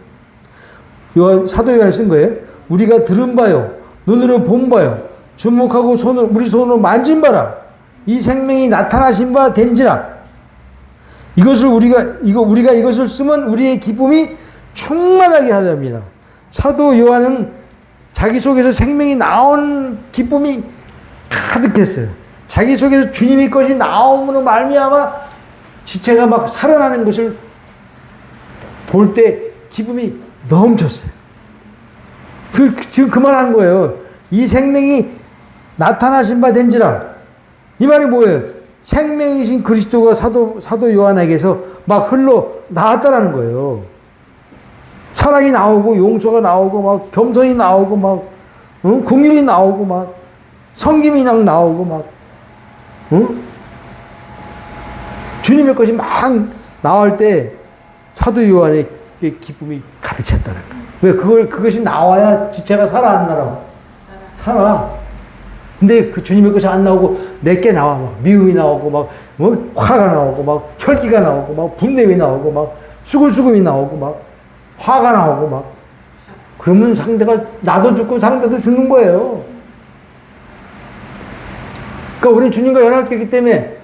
사도 요한이 쓴 거예요. 우리가 들은 바요, 눈으로 본 바요, 주목하고 우리 손으로 만진 바라. 이 생명이 나타나신 바 된지라. 우리가 이것을 쓰면 우리의 기쁨이 충만하게 하렵니다. 사도 요한은 자기 속에서 생명이 나온 기쁨이 가득했어요. 자기 속에서 주님의 것이 나옴으로 말미암아 지체가 막 살아나는 것을 볼 때 기쁨이 넘쳤어요. 지금 그 말 한 거예요. 이 생명이 나타나신 바 된지라. 이 말이 뭐예요? 생명이신 그리스도가 사도 요한에게서 막 흘러 나왔다라는 거예요. 사랑이 나오고, 용서가 나오고, 막 겸손이 나오고, 막 긍휼이 나오고, 막 섬김이 나오고, 막 주님의 것이 막 나올 때 사도 요한의 기쁨이 가득 찼다는 거예요. 왜? 그것이 나와야 지체가 살아난다라고. 살아. 근데 그 주님의 것이 안 나오고 내게 나와. 막 미움이 나오고, 막 화가 나오고, 막 혈기가 나오고, 막 분냄이 나오고, 막 수근수근이 나오고, 막 화가 나오고, 막 그러면 상대가 나도 죽고 상대도 죽는 거예요. 그러니까 우리는 주님과 연합했기 때문에,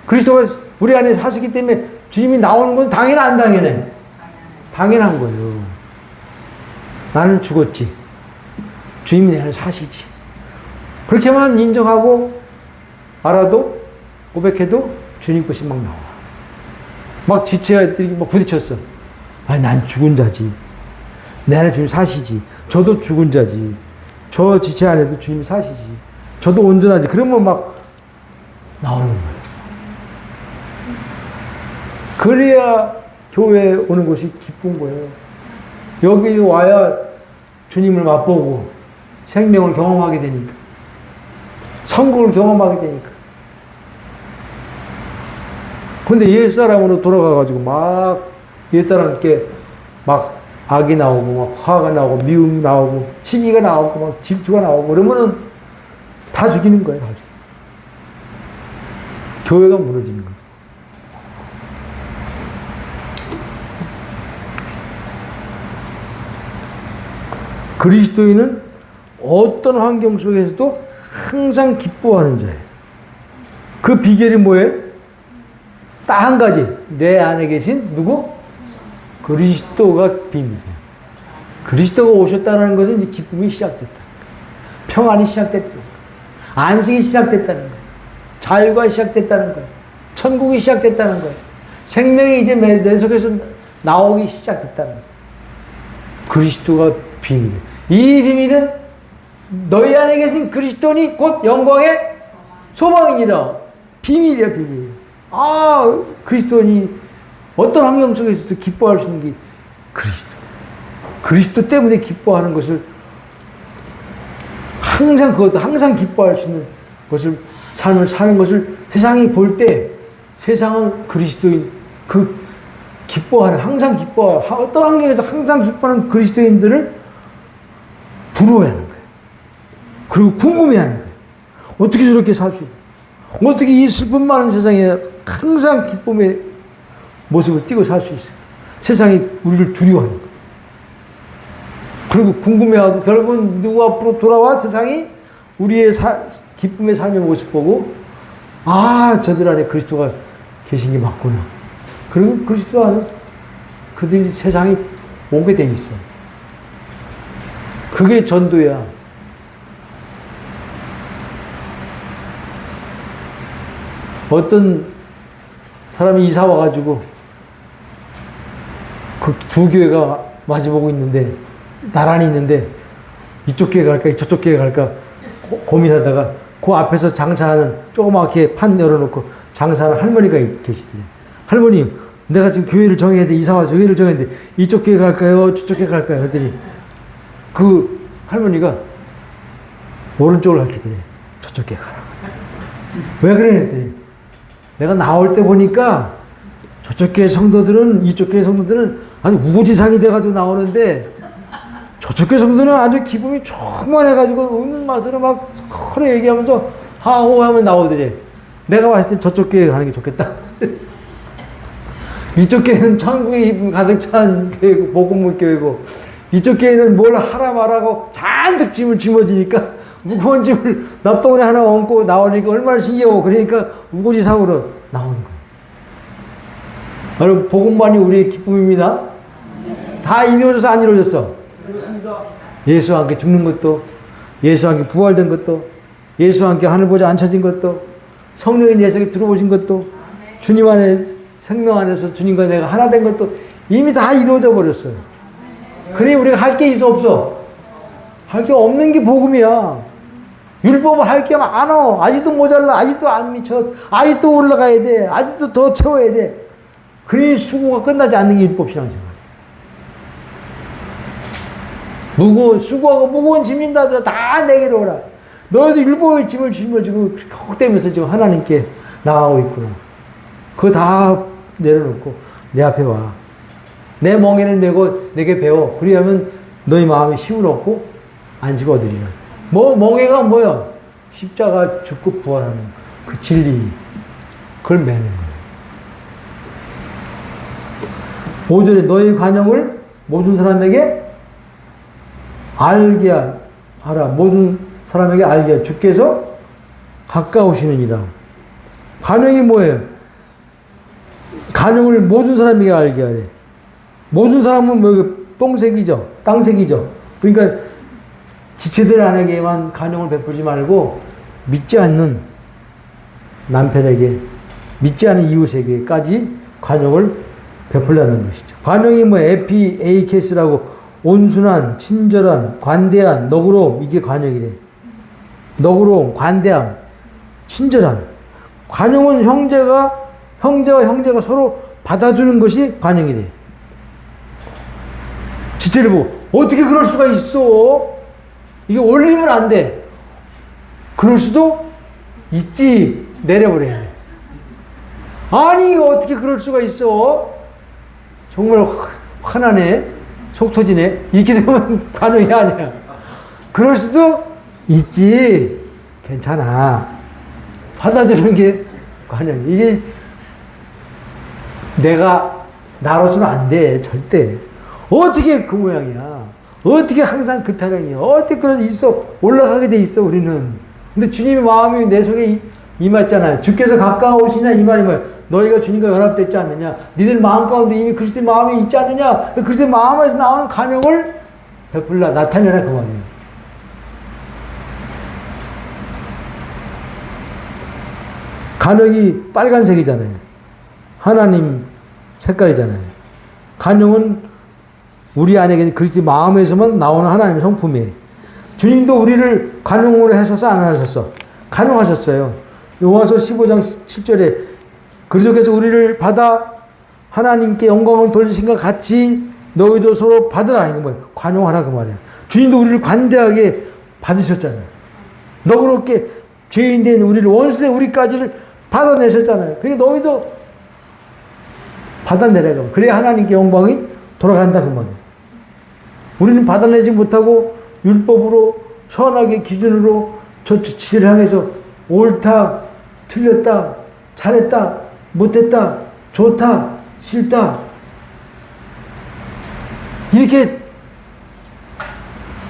그리스도가 우리 안에 사시기 때문에 주님이 나오는 건 당연히 안 당연해. 당연한 거예요. 나는 죽었지. 주님이 내 안에 사시지. 그렇게만 인정하고 알아도 고백해도 주님 것이 막 나와. 막 지체들이 막 부딪혔어. 아니, 난 죽은 자지. 내 안에 주님 사시지. 저도 죽은 자지. 저 지체 안에도 주님 사시지. 저도 온전하지. 그러면 막 나오는 거예요. 그래야 교회에 오는 것이 기쁜 거예요. 여기 와야 주님을 맛보고 생명을 경험하게 되니까. 천국을 경험하게 되니까. 근데 옛사람으로 돌아가가지고 막 옛사람께 막 악이 나오고 막 화가 나오고 미움 나오고 시기가 나오고 막 질투가 나오고 그러면은 다 죽이는 거예요. 다 죽이는. 교회가 무너지는 거예요. 그리스도인은 어떤 환경 속에서도 항상 기뻐하는 자예요. 그 비결이 뭐예요? 딱 한 가지. 내 안에 계신 누구? 그리스도가 비밀이에요. 그리스도가 오셨다는 것은 이제 기쁨이 시작됐다. 평안이 시작됐다. 안식이 시작됐다는 거예요. 자유가 시작됐다는 거예요. 천국이 시작됐다는 거예요. 생명이 이제 내 속에서 나오기 시작됐다는 거예요. 그리스도가 비밀이에요. 이 비밀은 너희 안에 계신 그리스도니 곧 영광의 소망이니라. 비밀이야, 비밀. 아, 그리스도니 어떤 환경 속에서도 기뻐할 수 있는 게 그리스도. 그리스도 때문에 기뻐하는 것을 항상 그것도 항상 기뻐할 수 있는 것을 삶을 사는 것을 세상이 볼 때 세상은 그리스도인 그 기뻐하는 항상 기뻐하는 어떤 환경에서 항상 기뻐하는 그리스도인들을 부러워하는 거예요. 그리고 궁금해하는 거예요. 어떻게 저렇게 살 수 있어? 어떻게 이 슬픔 많은 세상에 항상 기쁨의 모습을 띠고 살 수 있어요? 세상이 우리를 두려워하는 거예요. 그리고 궁금해하고 결국은 누구 앞으로 돌아와 세상이 우리의 기쁨의 삶의 모습 보고 아, 저들 안에 그리스도가 계신 게 맞구나. 그리고 그리스도 안에 그들이 세상이 오게 돼 있어. 그게 전도야. 어떤 사람이 이사 와가지고 그 두 교회가 마주보고 있는데 나란히 있는데 이쪽 교회 갈까 저쪽 교회 갈까 고민하다가 그 앞에서 장사하는 조그맣게 판 열어놓고 장사하는 할머니가 계시더래. 할머니, 내가 지금 교회를 정해야 돼. 이사 와서 교회를 정해야 돼. 이쪽 교회 갈까요? 저쪽 교회 갈까요? 그랬더니 그 할머니가 오른쪽을 가르치더래. 저쪽 교회 가라. 왜 그래? 했더니 내가 나올 때 보니까 저쪽 교회 성도들은 이쪽 교회 성도들은 아주 우고지상이 돼가지고 나오는데 저쪽 교회 성도는 아주 기분이 충만해가지고 웃는 맛으로 막 서로 얘기하면서 하호 하면 나오더래. 내가 봤을 때 저쪽 교회 가는 게 좋겠다. 이쪽 교회는 천국의 기쁨 가득 찬 교회고 복음문 교회고 이쪽 교회는 뭘 하라 말하고 잔뜩 짐을 짊어지니까 무거운 짐을 납동에 하나 얹고 나오니까 얼마나 신기하고 그러니까 우고지상으로 나오는 거예요. 여러분, 복음만이 우리의 기쁨입니다. 다 이루어져서 안 이루어졌어? 그렇습니다. 예수와 함께 죽는 것도, 예수와 함께 부활된 것도, 예수와 함께 하늘보좌 앉혀진 것도, 성령이 내 속에 들어오신 것도, 주님 안에 생명 안에서 주님과 내가 하나 된 것도 이미 다 이루어져 버렸어요. 그러니 우리가 할 게 있어 없어? 할 게 없는 게 복음이야. 율법은 할 게 많아. 아직도 모자라. 아직도 안 미쳐. 아직도 올라가야 돼. 아직도 더 채워야 돼. 그러니 수고가 끝나지 않는 게 율법 신앙생활. 수고하고 무거운 짐인다더라. 다 내게로 오라. 너희도 율법의 짐을 짊어지고 헉대면서 지금 하나님께 나가고 있구나. 그거 다 내려놓고 내 앞에 와. 내 멍에를 메고 내게 배워. 그리하면 너희 마음이 힘을 얻고 안식을 얻으리라. 멍에가 뭐야? 십자가 죽고 부활하는 그 진리. 그걸 매는 거예요. 5절에 너희 관용을 모든 사람에게 알게 하라. 모든 사람에게 알게 하라. 주께서 가까우시느니라. 관용이 뭐예요? 관용을 모든 사람에게 알게 하래. 모든 사람은 뭐 똥색이죠. 땅색이죠. 그러니까 지체들 안에게만 관용을 베풀지 말고 믿지 않는 남편에게 믿지 않은 이웃에게까지 관용을 베풀라는 것이죠. 관용이 뭐 에피에이케스라고 온순한, 친절한, 관대한, 너그러움, 이게 관용이래. 너그러움, 관대함, 친절한. 관용은 형제와 형제가 서로 받아주는 것이 관용이래. 지체를 보고 어떻게 그럴 수가 있어? 이게 올리면 안 돼. 그럴 수도 있지. 내려버려야 돼. 아니 어떻게 그럴 수가 있어? 정말 화나네. 속 터지네. 이렇게 되면 관용이 아니야. 그럴 수도 있지. 괜찮아. 받아주는 게 관용. 이게 내가 나로서는 안 돼. 절대. 어떻게 그 모양이야. 어떻게 항상 그 타령이야. 어떻게 그런 있어. 올라가게 돼 있어 우리는. 근데 주님의 마음이 내 속에 임했잖아요. 주께서 가까우시냐 이 말이 뭐예요. 너희가 주님과 연합됐지 않느냐. 니들 마음 가운데 이미 그리스도의 마음이 있지 않느냐. 그리스도의 마음에서 나오는 간용을 베풀라 나타내라 그 말이에요. 간역이 빨간색이잖아요. 하나님 색깔이잖아요. 간용은 우리 안에 그리스도의 마음에서만 나오는 하나님의 성품이에요. 주님도 우리를 간용으로 하셔서 안 하셨어? 간용하셨어요. 요한서 15장 10절에 그리스도께서 우리를 받아 하나님께 영광을 돌리신 것 같이 너희도 서로 받으라. 이거 뭐예요? 관용하라 그 말이에요. 주님도 우리를 관대하게 받으셨잖아요. 너그럽게 죄인된 우리를 원수된 우리까지를 받아내셨잖아요. 그러니까 너희도 받아내라고. 그래야 하나님께 영광이 돌아간다 그 말이에요. 우리는 받아내지 못하고 율법으로 선하게 기준으로 저 지를 향해서 옳다, 틀렸다, 잘했다, 못했다, 좋다, 싫다 이렇게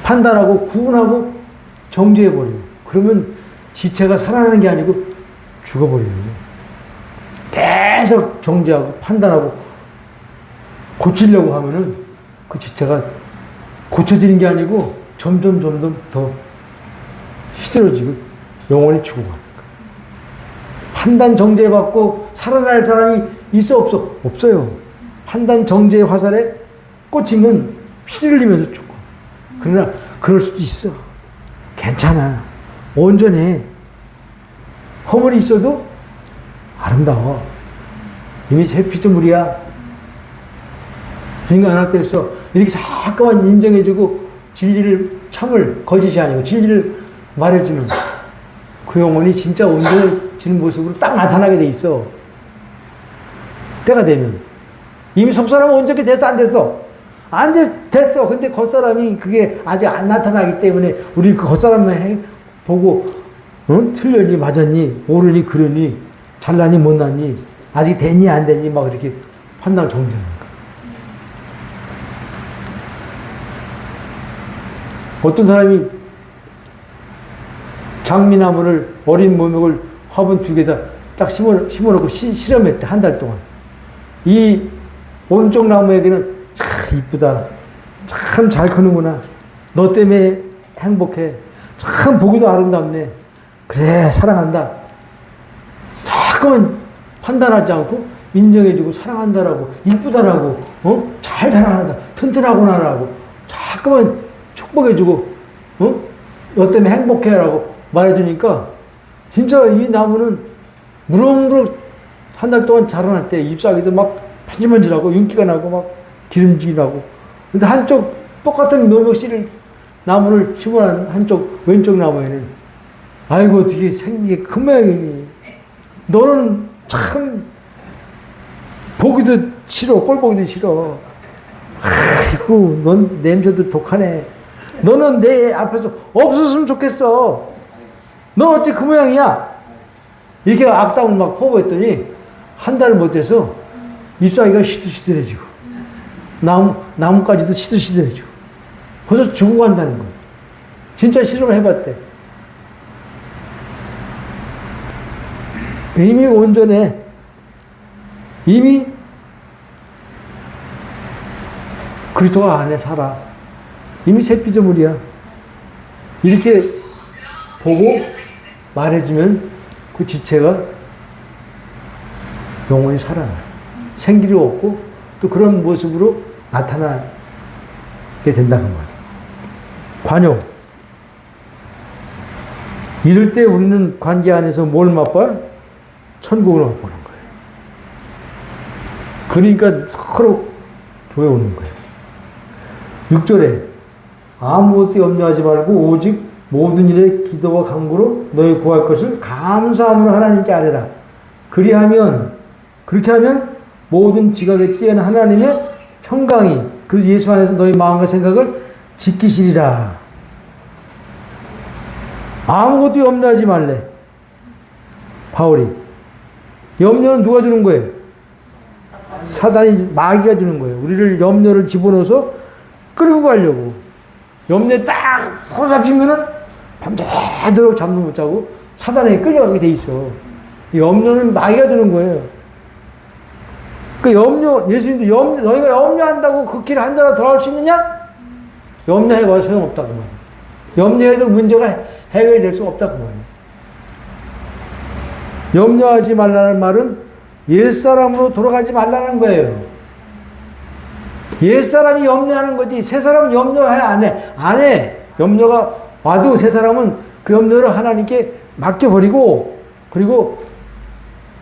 판단하고 구분하고 정죄해버려요. 그러면 지체가 살아나는 게 아니고 죽어버려요. 계속 정죄하고 판단하고 고치려고 하면은 그 지체가 고쳐지는 게 아니고 점점 더 시들어지고 영원히 죽어가는 거예요. 판단 정죄받고 살아날 사람이 있어 없어? 없어요. 판단 정죄의 화살에 꽂히면 피를 흘리면서 죽어. 그러나 그럴 수도 있어. 괜찮아. 온전해. 허물이 있어도 아름다워. 이미 새 피조물이야. 주님과 연합돼서 이렇게 자꾸만 인정해주고 진리를 참을 거짓이 아니고 진리를 말해주는 그 영혼이 진짜 온전해지는 모습으로 딱 나타나게 돼 있어. 때가 되면. 이미 속사람은 온전히 됐어 안 됐어? 안 됐어. 근데 겉사람이 그게 아직 안 나타나기 때문에 우리 그 겉사람만 보고 틀렸니 맞았니 옳으니 그르니 잘나니 못나니 아직 됐니 안 됐니 막 이렇게 판단 정죄하는 거야. 어떤 사람이 장미나무를 어린 모목을 화분 2개다 딱 심어놓고 실험했대. 한 달 동안. 이 오른쪽 나무에게는 참 이쁘다. 참 잘 크는구나. 너 때문에 행복해. 참 보기도 아름답네. 그래 사랑한다. 자꾸만 판단하지 않고 인정해주고 사랑한다라고 이쁘다라고 잘 자라난다. 튼튼하구나라고 자꾸만 축복해주고 너 때문에 행복해라고 말해주니까 진짜 이 나무는 무럭무럭 한 달 동안 자라났대. 잎사귀도 막 반질반질하고 윤기가 나고 막 기름지기 나고. 근데 한쪽 똑같은 묘목씨를 나무를 심어놓은 한쪽 왼쪽 나무에는 아이고 어떻게 생긴 게 큰 모양이니. 너는 참 보기도 싫어. 꼴 보기도 싫어. 아이고 넌 냄새도 독하네. 너는 내 앞에서 없었으면 좋겠어. 너 어째 그 모양이야? 이렇게 악담을 막 퍼부었더니 한 달 못해서 잎사귀가 시들시들해지고 나무까지도 시들시들해지고 벌써 죽어간다는 거예요. 진짜 실험을 해봤대. 이미 온전해. 이미 그리스도가 안에 살아. 이미 새 피조물이야. 이렇게 보고 말해주면 그 지체가 영혼이 살아나. 생기를 얻고 또 그런 모습으로 나타나게 된다는 거예요. 관용. 이럴 때 우리는 관계 안에서 뭘 맛봐요? 천국을 맛보는 거예요. 그러니까 서로 조여오는 거예요. 6절에 아무것도 염려하지 말고 오직 모든 일에 기도와 간구로 너희 구할 것을 감사함으로 하나님께 아뢰라. 그렇게 하면 모든 지각에 뛰어난 하나님의 평강이 그 예수 안에서 너희 마음과 생각을 지키시리라. 아무것도 염려하지 말래. 바울이. 염려는 누가 주는 거예요? 사단이, 마귀가 주는 거예요. 우리를 염려를 집어넣어서 끌고 가려고. 염려에 딱 사로잡히면은 밤새도록 잠도 못 자고 사단에게 끌려가게 돼 있어. 염려는 마귀가 주는 거예요. 그 예수님도 너희가 염려한다고 그 길을 한 자라 더 할 수 있느냐? 염려해봐야 소용없다고 말이야. 염려해도 문제가 해결될 수 없다고 말이야. 염려하지 말라는 말은 옛사람으로 돌아가지 말라는 거예요. 옛사람이 염려하는 거지, 새 사람은 염려해, 안 해? 안 해. 염려가 와도 새 사람은 그 염려를 하나님께 맡겨버리고, 그리고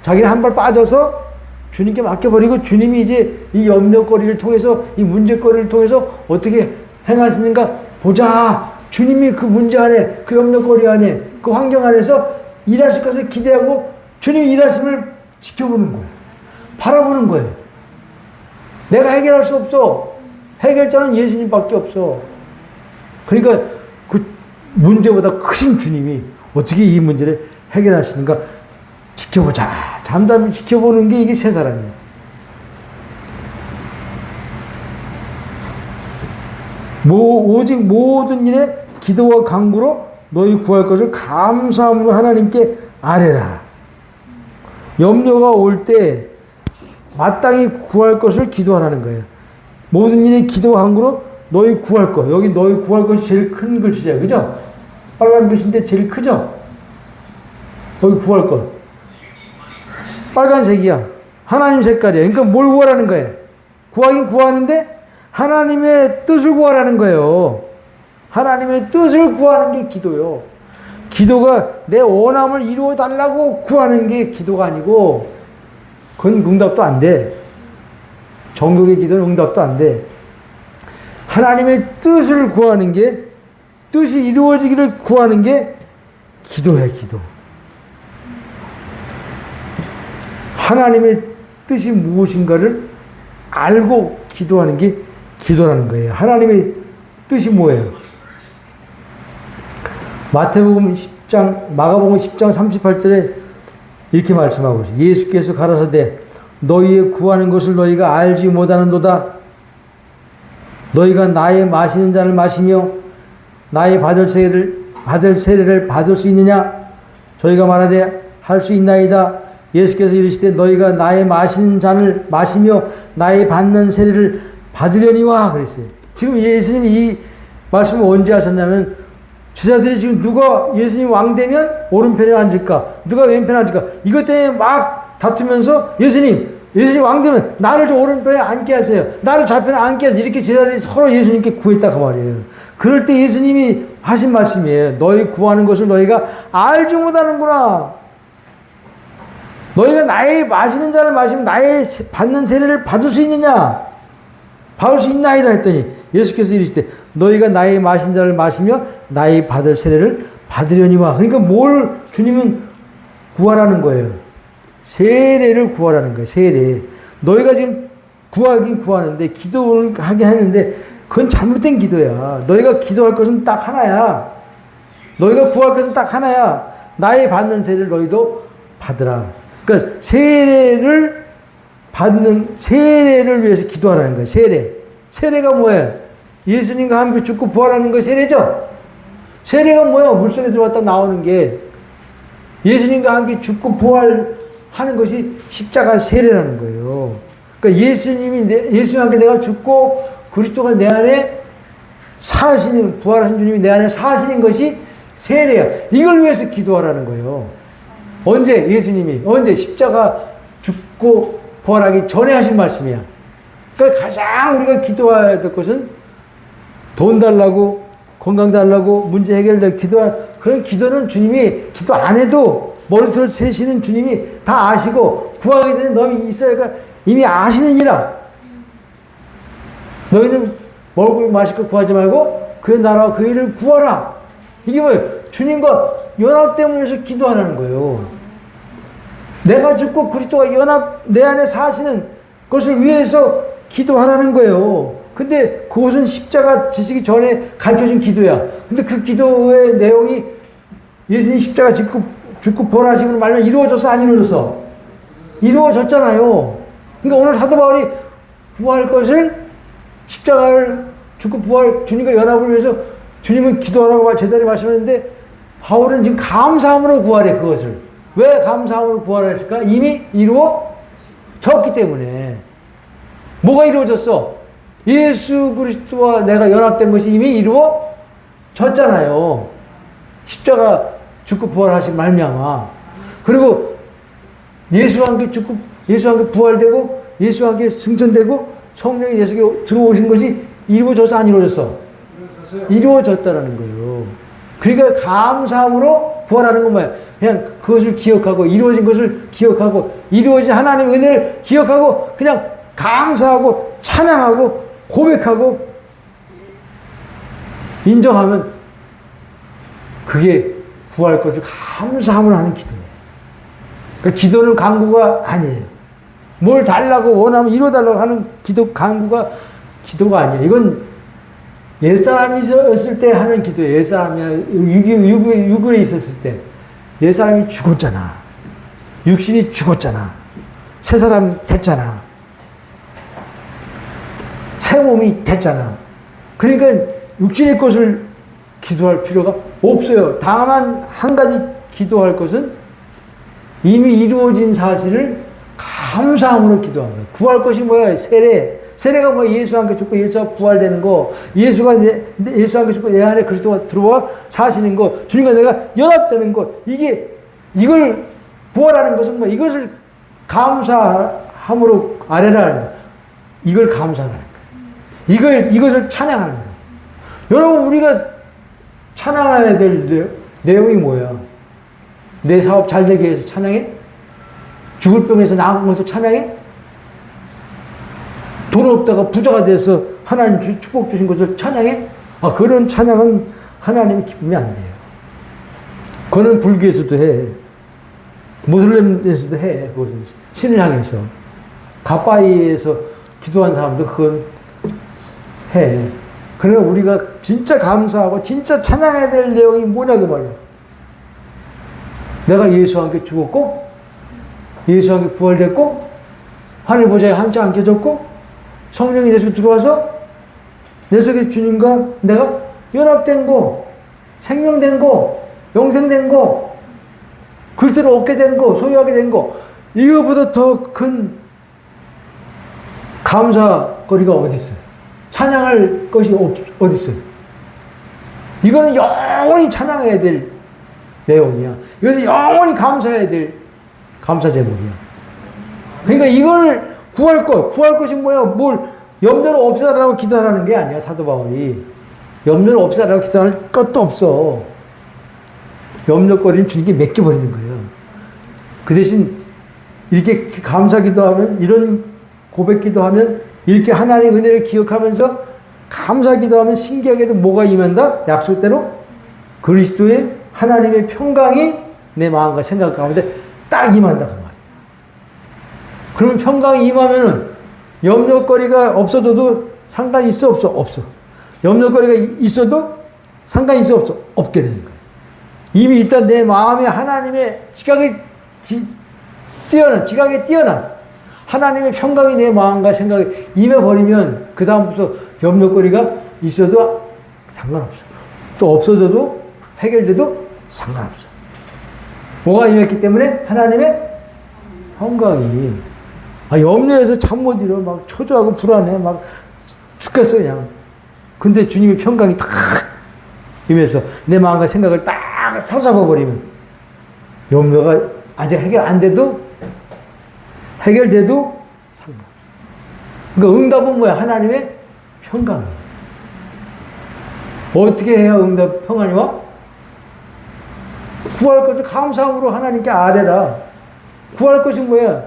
자기는 한 발 빠져서 주님께 맡겨버리고, 주님이 이제 이 염려거리를 통해서, 이 문제거리를 통해서 어떻게 행하시는가 보자. 주님이 그 문제 안에, 그 염려거리 안에, 그 환경 안에서 일하실 것을 기대하고 주님이 일하심을 지켜보는 거예요. 바라보는 거예요. 내가 해결할 수 없어. 해결자는 예수님밖에 없어. 그러니까 그 문제보다 크신 주님이 어떻게 이 문제를 해결하시는가 지켜보자. 잠잠히 지켜보는 게 이게 새 사람이에요. 오직 모든 일에 기도와 간구로 너희 구할 것을 감사함으로 하나님께 아뢰라. 염려가 올 때 마땅히 구할 것을 기도하라는 거예요. 모든 일에 기도와 간구로 너희 구할 것. 여기 너희 구할 것이 제일 큰 글씨예요. 그죠? 빨간 글씨인데 제일 크죠? 너희 구할 것. 빨간색이야. 하나님 색깔이야. 그러니까 뭘 구하라는 거예요? 구하긴 구하는데 하나님의 뜻을 구하라는 거예요. 하나님의 뜻을 구하는 게 기도요. 기도가 내 원함을 이루어 달라고 구하는 게 기도가 아니고, 그건 응답도 안 돼. 정독의 기도는 응답도 안 돼. 하나님의 뜻을 구하는 게, 뜻이 이루어지기를 구하는 게 기도야, 기도. 하나님의 뜻이 무엇인가를 알고 기도하는 게 기도라는 거예요. 하나님의 뜻이 뭐예요? 마태복음 10장, 마가복음 10장 38절에 이렇게 말씀하고 있어요. 예수께서 가라사대 너희의 구하는 것을 너희가 알지 못하는도다. 너희가 나의 마시는 잔을 마시며 나의 받을 세례를 받을 수 있느냐? 저희가 말하되 할 수 있나이다. 예수께서 이르시되 너희가 나의 마시는 잔을 마시며 나의 받는 세례를 받으려니와 그랬어요. 지금 예수님이 이 말씀을 언제 하셨냐면, 제자들이 지금 누가 예수님 왕 되면 오른편에 앉을까? 누가 왼편에 앉을까? 이것 때문에 막 다투면서 예수님 왕 되면 나를 좀 오른편에 앉게 하세요. 나를 좌편에 앉게 하세요. 이렇게 제자들이 서로 예수님께 구했다 그 말이에요. 그럴 때 예수님이 하신 말씀이에요. 너희 구하는 것을 너희가 알지 못하는구나. 너희가 나의 마시는 잔을 마시면 나의 받는 세례를 받을 수 있느냐? 받을 수 있나이다 했더니 예수께서 이르시되 너희가 나의 마신 잔을 마시며 나의 받을 세례를 받으려니와. 그러니까 뭘 주님은 구하라는 거예요. 세례를 구하라는 거예요. 세례. 너희가 지금 구하긴 구하는데, 기도를 하긴 하는데 그건 잘못된 기도야. 너희가 기도할 것은 딱 하나야. 너희가 구할 것은 딱 하나야. 나의 받는 세례를 너희도 받으라. 그러니까 세례를 위해서 기도하라는 거예요. 세례가 뭐예요? 예수님과 함께 죽고 부활하는 거 세례죠? 세례가 뭐예요? 물속에 들어갔다 나오는 게. 예수님과 함께 죽고 부활하는 것이 십자가 세례라는 거예요. 그러니까 예수님과 함께 내가 죽고 그리스도가 내 안에 사시는, 부활하신 주님이 내 안에 사시는 것이 세례야. 이걸 위해서 기도하라는 거예요. 언제 십자가 죽고 부활하기 전에 하신 말씀이야. 그러니까 가장 우리가 기도해야 될 것은 돈 달라고, 건강 달라고, 문제 해결될 그런 기도는 주님이 기도 안 해도 머리털을 세시는 주님이 다 아시고 구하게 되는 너희 있어야 이미 아시느니라. 너희는 먹고 마시고 구하지 말고 그의 나라와 그 일을 구하라. 이게 뭐예요? 주님과 연합됨을 위해서 기도하라는 거예요. 내가 죽고 그리스도가 내 안에 사시는 것을 위해서 기도하라는 거예요. 근데 그것은 십자가 지시기 전에 가르쳐준 기도야. 근데 그 기도의 내용이 예수님 십자가 죽고 부활하심으로 말하면 이루어져서 안 이루어졌어? 이루어졌잖아요. 그러니까 오늘 사도 바울이 구할 것을 십자가를 죽고 부활 주님과 연합을 위해서 주님은 기도하라고 제자리 말씀했는데 바울은 지금 감사함으로 구하래. 그것을 왜 감사함으로 구하랬을까? 이미 이루어졌기 때문에. 뭐가 이루어졌어? 예수 그리스도와 내가 연합된 것이 이미 이루어졌잖아요. 십자가 죽고 부활하신 말미암아. 그리고 예수와 함께 죽고 예수와 함께 부활되고 예수와 함께 승천되고 성령이 내 속에 들어오신 것이 이루어져서 안 이루어졌어? 이루어졌다라는 거예요. 그러니까 감사함으로 구하라는 건 뭐야? 그냥 그것을 기억하고 이루어진 것을 기억하고 이루어진 하나님의 은혜를 기억하고 그냥 감사하고 찬양하고 고백하고 인정하면 그게 구할 것을 감사함을 하는 기도예요. 그러니까 기도는 간구가 아니에요. 뭘 달라고 원하면 이루어달라고 하는 간구가 기도가 아니에요. 이건 옛사람이었을 때 하는 기도예요. 옛사람이 육에 있었을 때 옛사람이 죽었잖아. 육신이 죽었잖아. 새 사람 됐잖아. 새 몸이 됐잖아. 그러니까 육신의 것을 기도할 필요가 없어요. 다만 한 가지 기도할 것은 이미 이루어진 사실을 감사함으로 기도하는 거예요. 구할 것이 뭐야? 세례. 세례가 뭐 예수와 함께 죽고 예수와 부활되는 거, 예수와 함께 죽고 내 안에 그리스도가 들어와 사시는 거, 주님과 내가 연합되는 거, 이걸 부활하는 것은 뭐 이것을 감사함으로 아뢰라는 거. 이걸 감사하는 거예요. 이것을 찬양하는 거예요. 여러분, 우리가 찬양해야 될 내용이 뭐야? 내 사업 잘 되게 해서 찬양해? 죽을 병에서 나은 것을 찬양해? 돈 없다가 부자가 돼서 하나님 축복 주신 것을 찬양해? 그런 찬양은 하나님 기쁨이 안 돼요. 그거는 불교에서도 해. 무슬림에서도 해. 그것은 신을 향해서. 가빠이에서 기도한 사람도 그건 해. 그러나 우리가 진짜 감사하고 진짜 찬양해야 될 내용이 뭐냐 그 말이야. 내가 예수와 함께 죽었고 예수와 함께 부활됐고 하늘 보좌에 함께 앉혀졌고 성령이 내 속에 들어와서 내 속에 주님과 내가 연합된 거, 생명된 거, 영생된 거, 그리스도를 얻게 된 거, 소유하게 된 거, 이거보다 더 큰 감사거리가 어디 있어요? 찬양할 것이 어디 있어요? 이거는 영원히 찬양해야 될 내용이야. 이것은 영원히 감사해야 될 감사 제목이야. 그러니까 이걸 구할 것이 뭐야? 뭘 염려를 없애달라고 기도하라는 게 아니야. 사도 바울이 염려를 없애달라고 기도할 것도 없어. 염려거리는 주님께 맡겨버리는 거예요. 그 대신 이렇게 감사 기도하면, 이런 고백 기도하면, 이렇게 하나님의 은혜를 기억하면서 감사 기도하면 신기하게도 뭐가 임한다? 약속대로 그리스도의 하나님의 평강이 내 마음과 생각 가운데 딱 임한다 그 말이에요. 그러면 평강이 임하면은 염려거리가 없어도 상관이 있어 없어? 없어. 염려거리가 있어도 상관이 있어 없어? 없게 되는 거예요. 이미 일단 내 마음에 하나님의 지각에 뛰어난 하나님의 평강이 내 마음과 생각에 임해버리면 그 다음부터 염려거리가 있어도 상관없어. 또 없어져도 해결돼도 상관없어. 뭐가 임했기 때문에? 하나님의 평강이. 염려해서 잠 못 이뤄. 막 초조하고 불안해. 막 죽겠어 그냥. 근데 주님의 평강이 딱 임해서 내 마음과 생각을 딱 사로잡아버리면 염려가 아직 해결 안 돼도 해결돼도 상관없어. 그러니까 응답은 뭐야? 하나님의 평강이에요. 어떻게 해야 응답 평안이 와? 구할 것을 감사함으로 하나님께 아뢰라. 구할 것이 뭐야?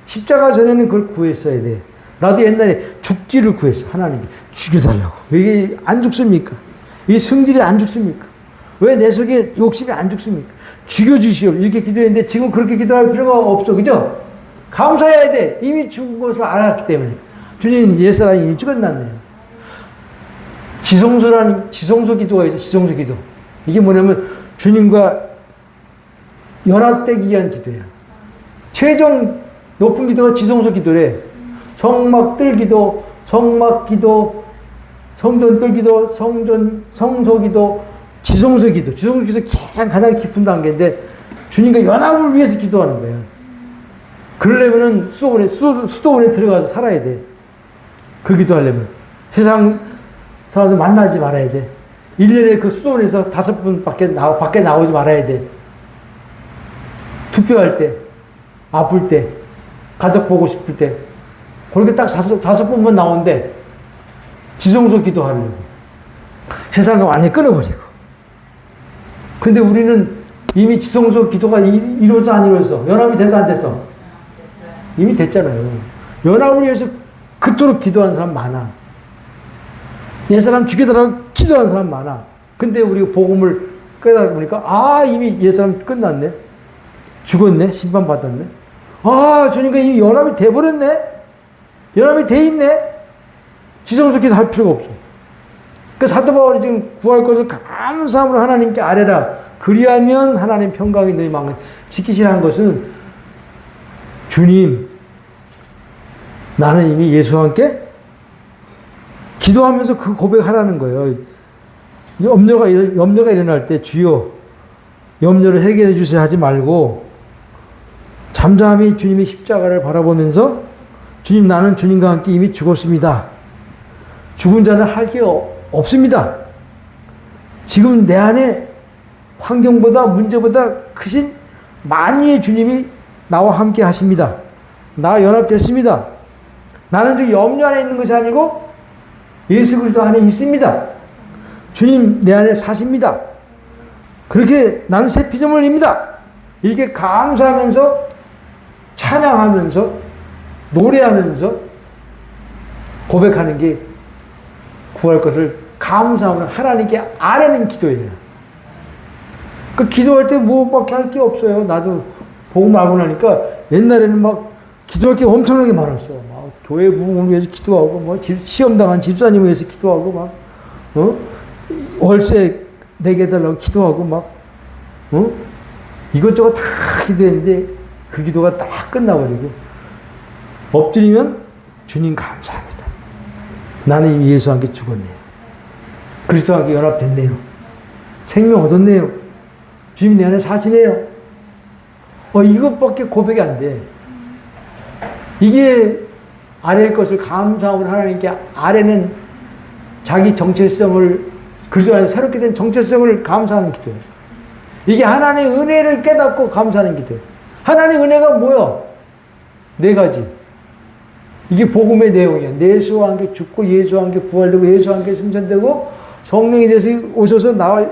십자가 전에는 그걸 구했어야 돼. 나도 옛날에 죽기를 구했어. 하나님께 죽여달라고. 왜 이게 안 죽습니까? 이 성질이 안 죽습니까? 왜 내 속에 욕심이 안 죽습니까? 죽여주시오. 이렇게 기도했는데 지금 그렇게 기도할 필요가 없어. 그죠? 감사해야 돼. 이미 죽은 것을 알았기 때문에. 주님 옛사람이 이미 죽었났네요. 지성소 기도가 있어. 지성소 기도. 이게 뭐냐면 주님과 연합되기 위한 기도야. 최종 높은 기도가 지성소 기도래. 성막 뜰 기도, 성막 기도, 성전 뜰 기도, 성소 기도, 지성소 기도. 지성소 기도 가장 깊은 단계인데 주님과 연합을 위해서 기도하는 거야. 그러려면은 수도원에 들어가서 살아야 돼. 그 기도하려면. 세상 사람들 만나지 말아야 돼. 1년에 그 수도원에서 5분 밖에 나오지 말아야 돼. 투표할 때, 아플 때, 가족 보고 싶을 때, 그렇게 딱 5번만 나오는데, 지성소 기도하려고. 세상과 완전히 끊어버리고. 근데 우리는 이미 지성소 기도가 이루어져 안 이루어져? 연합이 돼서 안 됐어? 이미 됐잖아요. 연합을 위해서 그토록 기도하는 사람 많아. 옛 사람 죽여달라고 기도하는 사람 많아. 근데 우리가 복음을 깨달아 보니까, 이미 옛 사람 끝났네. 죽었네. 심판받았네. 주님과 이미 연합이 돼버렸네. 연합이 돼 있네. 지성소 기도 할 필요가 없어. 그 사도 바울이 지금 구할 것을 감사함으로 하나님께 아뢰라. 그리하면 하나님 평강이 너희 마음에 지키시라는 것은 주님, 나는 이미 예수와 함께 기도하면서 그 고백하라는 거예요. 염려가 일어날 때 주여 염려를 해결해 주세요 하지 말고 잠잠히 주님의 십자가를 바라보면서 주님, 나는 주님과 함께 이미 죽었습니다. 죽은 자는 할 게 없습니다. 지금 내 안에 환경보다 문제보다 크신 만유의 주님이 나와 함께 하십니다. 나 연합됐습니다. 나는 지금 염려 안에 있는 것이 아니고 예수 그리스도 안에 있습니다. 주님 내 안에 사십니다. 그렇게 나는 새 피조물 흘립니다. 이렇게 감사하면서 찬양하면서 노래하면서 고백하는 게 구할 것을 감사하면 하나님께 아뢰는 기도예요. 그 기도할 때 뭐밖에 할 게 없어요. 나도 복음 알고 나니까 옛날에는 막 기도할 게 엄청나게 많았어. 막 교회 부흥을 위해서 기도하고, 뭐 시험 당한 집사님을 위해서 기도하고, 막 월세 내게 달라고 기도하고, 막 이것저것 다 기도했는데 그 기도가 딱 끝나버리고 엎드리면 주님 감사합니다. 나는 이미 예수와 함께 죽었네요. 그리스도와 함께 연합됐네요. 생명 얻었네요. 주님 내 안에 사시네요. 이것밖에 고백이 안 돼. 이게 아뢰일 것을 감사하고 하나님께 아뢰는 자기 정체성을, 그리스도 안에 새롭게 된 정체성을 감사하는 기도예요. 이게 하나님의 은혜를 깨닫고 감사하는 기도예요. 하나님의 은혜가 뭐야? 4가지. 이게 복음의 내용이야. 예수와 함께 죽고 예수와 함께 부활되고 예수와 함께 승천되고 성령이 돼서 오셔서 나와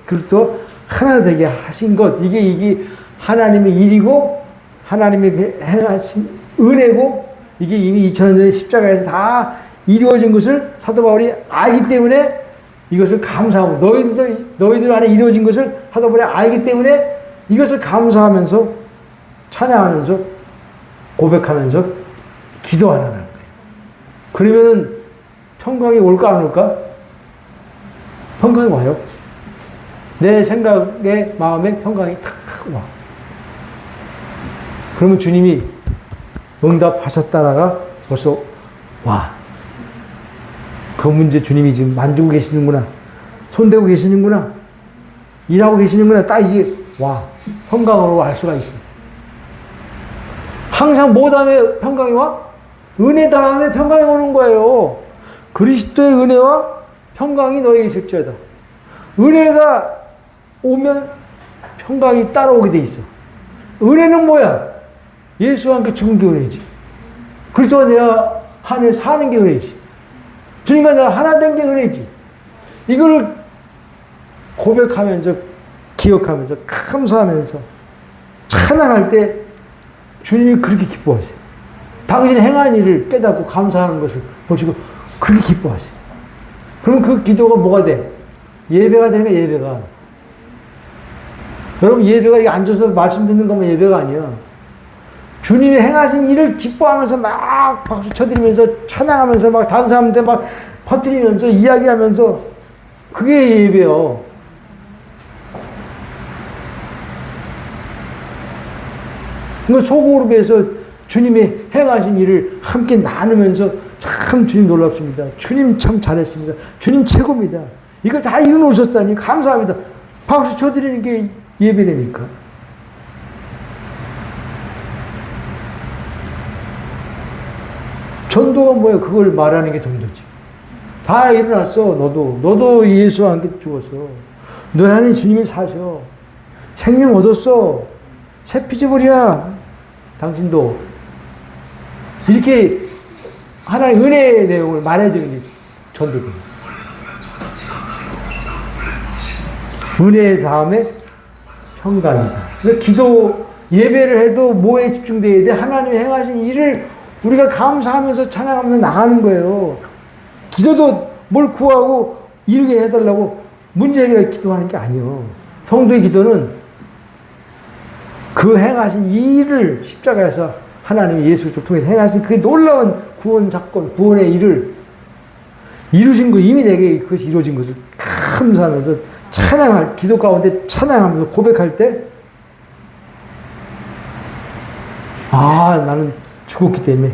그리스도 하나 되게 하신 것. 이게 하나님의 일이고 하나님의 행하신 은혜고 이게 이미 2000년 전에 십자가에서 다 이루어진 것을 사도 바울이 알기 때문에 이것을 감사하고 너희들 안에 이루어진 것을 사도 바울이 알기 때문에 이것을 감사하면서 찬양하면서 고백하면서 기도하라는 거예요. 그러면은 평강이 올까 안 올까? 평강이 와요. 내 생각에 마음에 평강이 탁 와. 그러면 주님이 응답하셨다라가 벌써 와. 그 문제 주님이 지금 만지고 계시는구나. 손대고 계시는구나. 일하고 계시는구나. 딱 이게 와. 평강으로 알 수가 있어. 항상 뭐 다음에 평강이 와? 은혜 다음에 평강이 오는 거예요. 그리스도의 은혜와 평강이 너에게 있을지어다. 은혜가 오면 평강이 따라오게 돼 있어. 은혜는 뭐야? 예수와 함께 죽은 게 은혜지. 그리스도가 내 안에 사는 게 은혜지. 주님과 내가 하나 된 게 은혜지. 이걸 고백하면서, 기억하면서, 감사하면서, 찬양할 때 주님이 그렇게 기뻐하세요. 당신이 행한 일을 깨닫고 감사하는 것을 보시고 그렇게 기뻐하세요. 그럼 그 기도가 뭐가 돼? 예배가 되는 거야, 예배가. 여러분, 예배가 이게 앉아서 말씀 듣는 것만 예배가 아니야. 주님이 행하신 일을 기뻐하면서 막 박수 쳐드리면서 찬양하면서 막 다른 사람한테 막 퍼뜨리면서 이야기하면서 그게 예배요. 그러니까 소그룹에서 주님이 행하신 일을 함께 나누면서 참 주님 놀랍습니다. 주님 참 잘했습니다. 주님 최고입니다. 이걸 다 이루어놓으셨다니 감사합니다. 박수 쳐드리는 게 예배라니까. 전도가 뭐야? 그걸 말하는 게 전도지. 다 일어났어. 너도 예수와 함께 죽었어. 너 안에 주님이 사셔. 생명 얻었어. 새 피조물이야. 당신도. 이렇게 하나의 은혜의 내용을 말해주는 게 전도입니다. 은혜 다음에 평강이다. 그래서 기도, 예배를 해도 뭐에 집중돼야 돼? 하나님이 행하신 일을 우리가 감사하면서 찬양하면서 나가는 거예요. 기도도 뭘 구하고 이루게 해달라고 문제 해결에 기도하는 게 아니에요. 성도의 기도는 그 행하신 일을 십자가에서 하나님이 예수를 통해서 행하신 그 놀라운 구원 사건, 구원의 일을 이루신 거, 이미 내게 그것이 이루어진 것을 감사하면서 찬양할, 기도 가운데 찬양하면서 고백할 때, 나는 죽었기 때문에,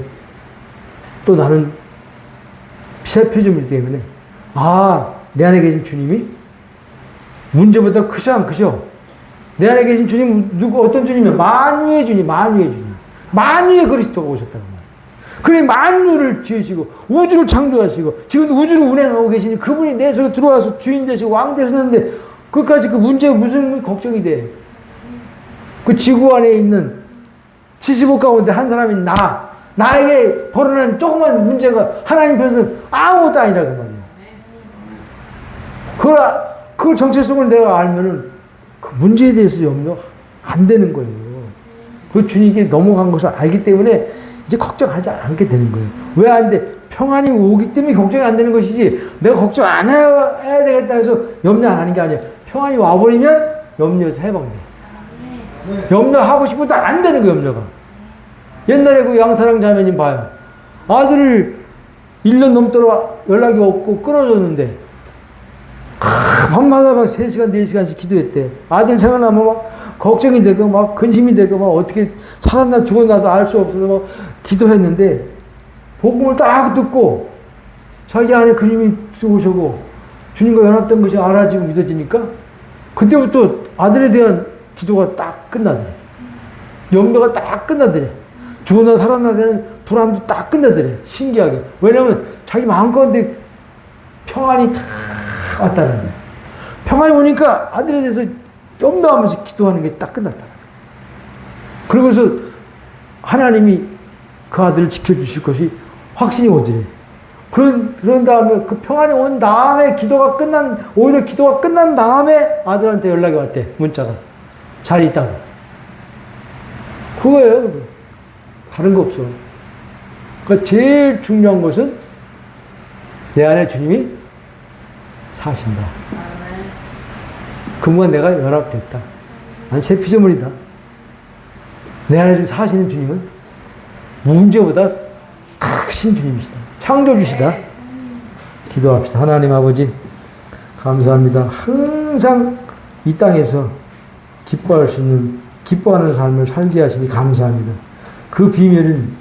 또 나는 새 피조물이기 때문에, 내 안에 계신 주님이 문제보다 크셔 안 크셔? 내 안에 계신 주님, 어떤 주님이요? 만유의 주님, 만유의 주님. 만유의 그리스도가 오셨다는 말이에요. 그래, 만유를 지으시고, 우주를 창조하시고, 지금 우주를 운행하고 계시니 그분이 내 속에 들어와서 주인 되시고, 왕 되셨는데, 그것까지 그 문제가 무슨 걱정이 돼? 그 지구 안에 있는 75 가운데 한 사람이 나에게 벌어난 조그만 문제가 하나님 편에서 아무것도 아니라 그 말이에요. 그 정체성을 내가 알면은 그 문제에 대해서 염려 안 되는 거예요. 그 주님께 넘어간 것을 알기 때문에 이제 걱정하지 않게 되는 거예요. 왜 안 돼? 평안이 오기 때문에 걱정이 안 되는 것이지, 내가 걱정 안 해야 되겠다 해서 염려 안 하는 게 아니에요. 평안이 와버리면 염려에서 해방돼. 염려하고 싶어도 안 되는 거예요, 염려가. 옛날에 그 양사랑 자매님 봐요. 아들을 1년 넘도록 연락이 없고 끊어졌는데, 밤마다 막 3시간, 4시간씩 기도했대. 아들 생각나면 막 걱정이 되고, 막 근심이 되고, 막 어떻게 살았나 죽었나도 알 수 없어서 막 기도했는데, 복음을 딱 듣고, 자기 안에 그림이 들어오시고, 주님과 연합된 것이 알아지고 믿어지니까, 그때부터 아들에 대한 기도가 딱 끝나더래. 염려가 딱 끝나더래. 죽었나 살았나 되는 불안도 딱 끝나더래. 신기하게. 왜냐면 자기 마음 가운데 평안이 다 왔다는 거예요. 평안이 오니까 아들에 대해서 염려하면서 기도하는 게 딱 끝났다. 그러면서 하나님이 그 아들을 지켜주실 것이 확신이 오더래. 그런 다음에 그 평안이 온 다음에 오히려 기도가 끝난 다음에 아들한테 연락이 왔대. 문자가. 잘 있다고. 그거예요. 다른 거 없어. 그러니까 제일 중요한 것은 내 안에 주님이 사신다. 그분과 내가 연합됐다. 난 새 피조물이다. 내 안에 사시는 주님은 문제보다 크신 주님이시다. 창조주시다. 기도합시다. 하나님 아버지, 감사합니다. 항상 이 땅에서 기뻐할 수 있는, 기뻐하는 삶을 살게 하시니 감사합니다. 그 비밀은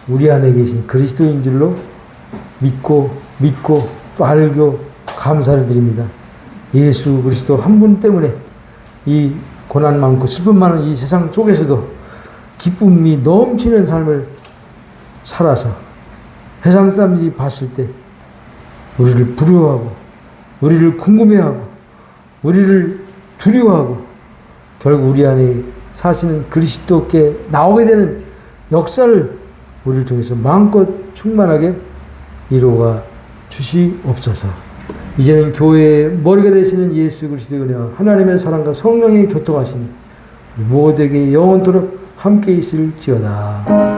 우리 안에 계신 그리스도인 줄로 믿고 또 알고 감사를 드립니다. 예수 그리스도 한 분 때문에 이 고난 많고 슬픔 많은 이 세상 속에서도 기쁨이 넘치는 삶을 살아서 세상 사람들이 봤을 때 우리를 부러워하고 우리를 궁금해하고 우리를 두려워하고 결국 우리 안에 사시는 그리스도께 나오게 되는 역사를 우리를 통해서 마음껏 충만하게 이루어 주시옵소서. 이제는 교회의 머리가 되시는 예수 그리스도의 은혜와 하나님의 사랑과 성령의 교통하심이 우리 모두에게 영원토록 함께 있을지어다.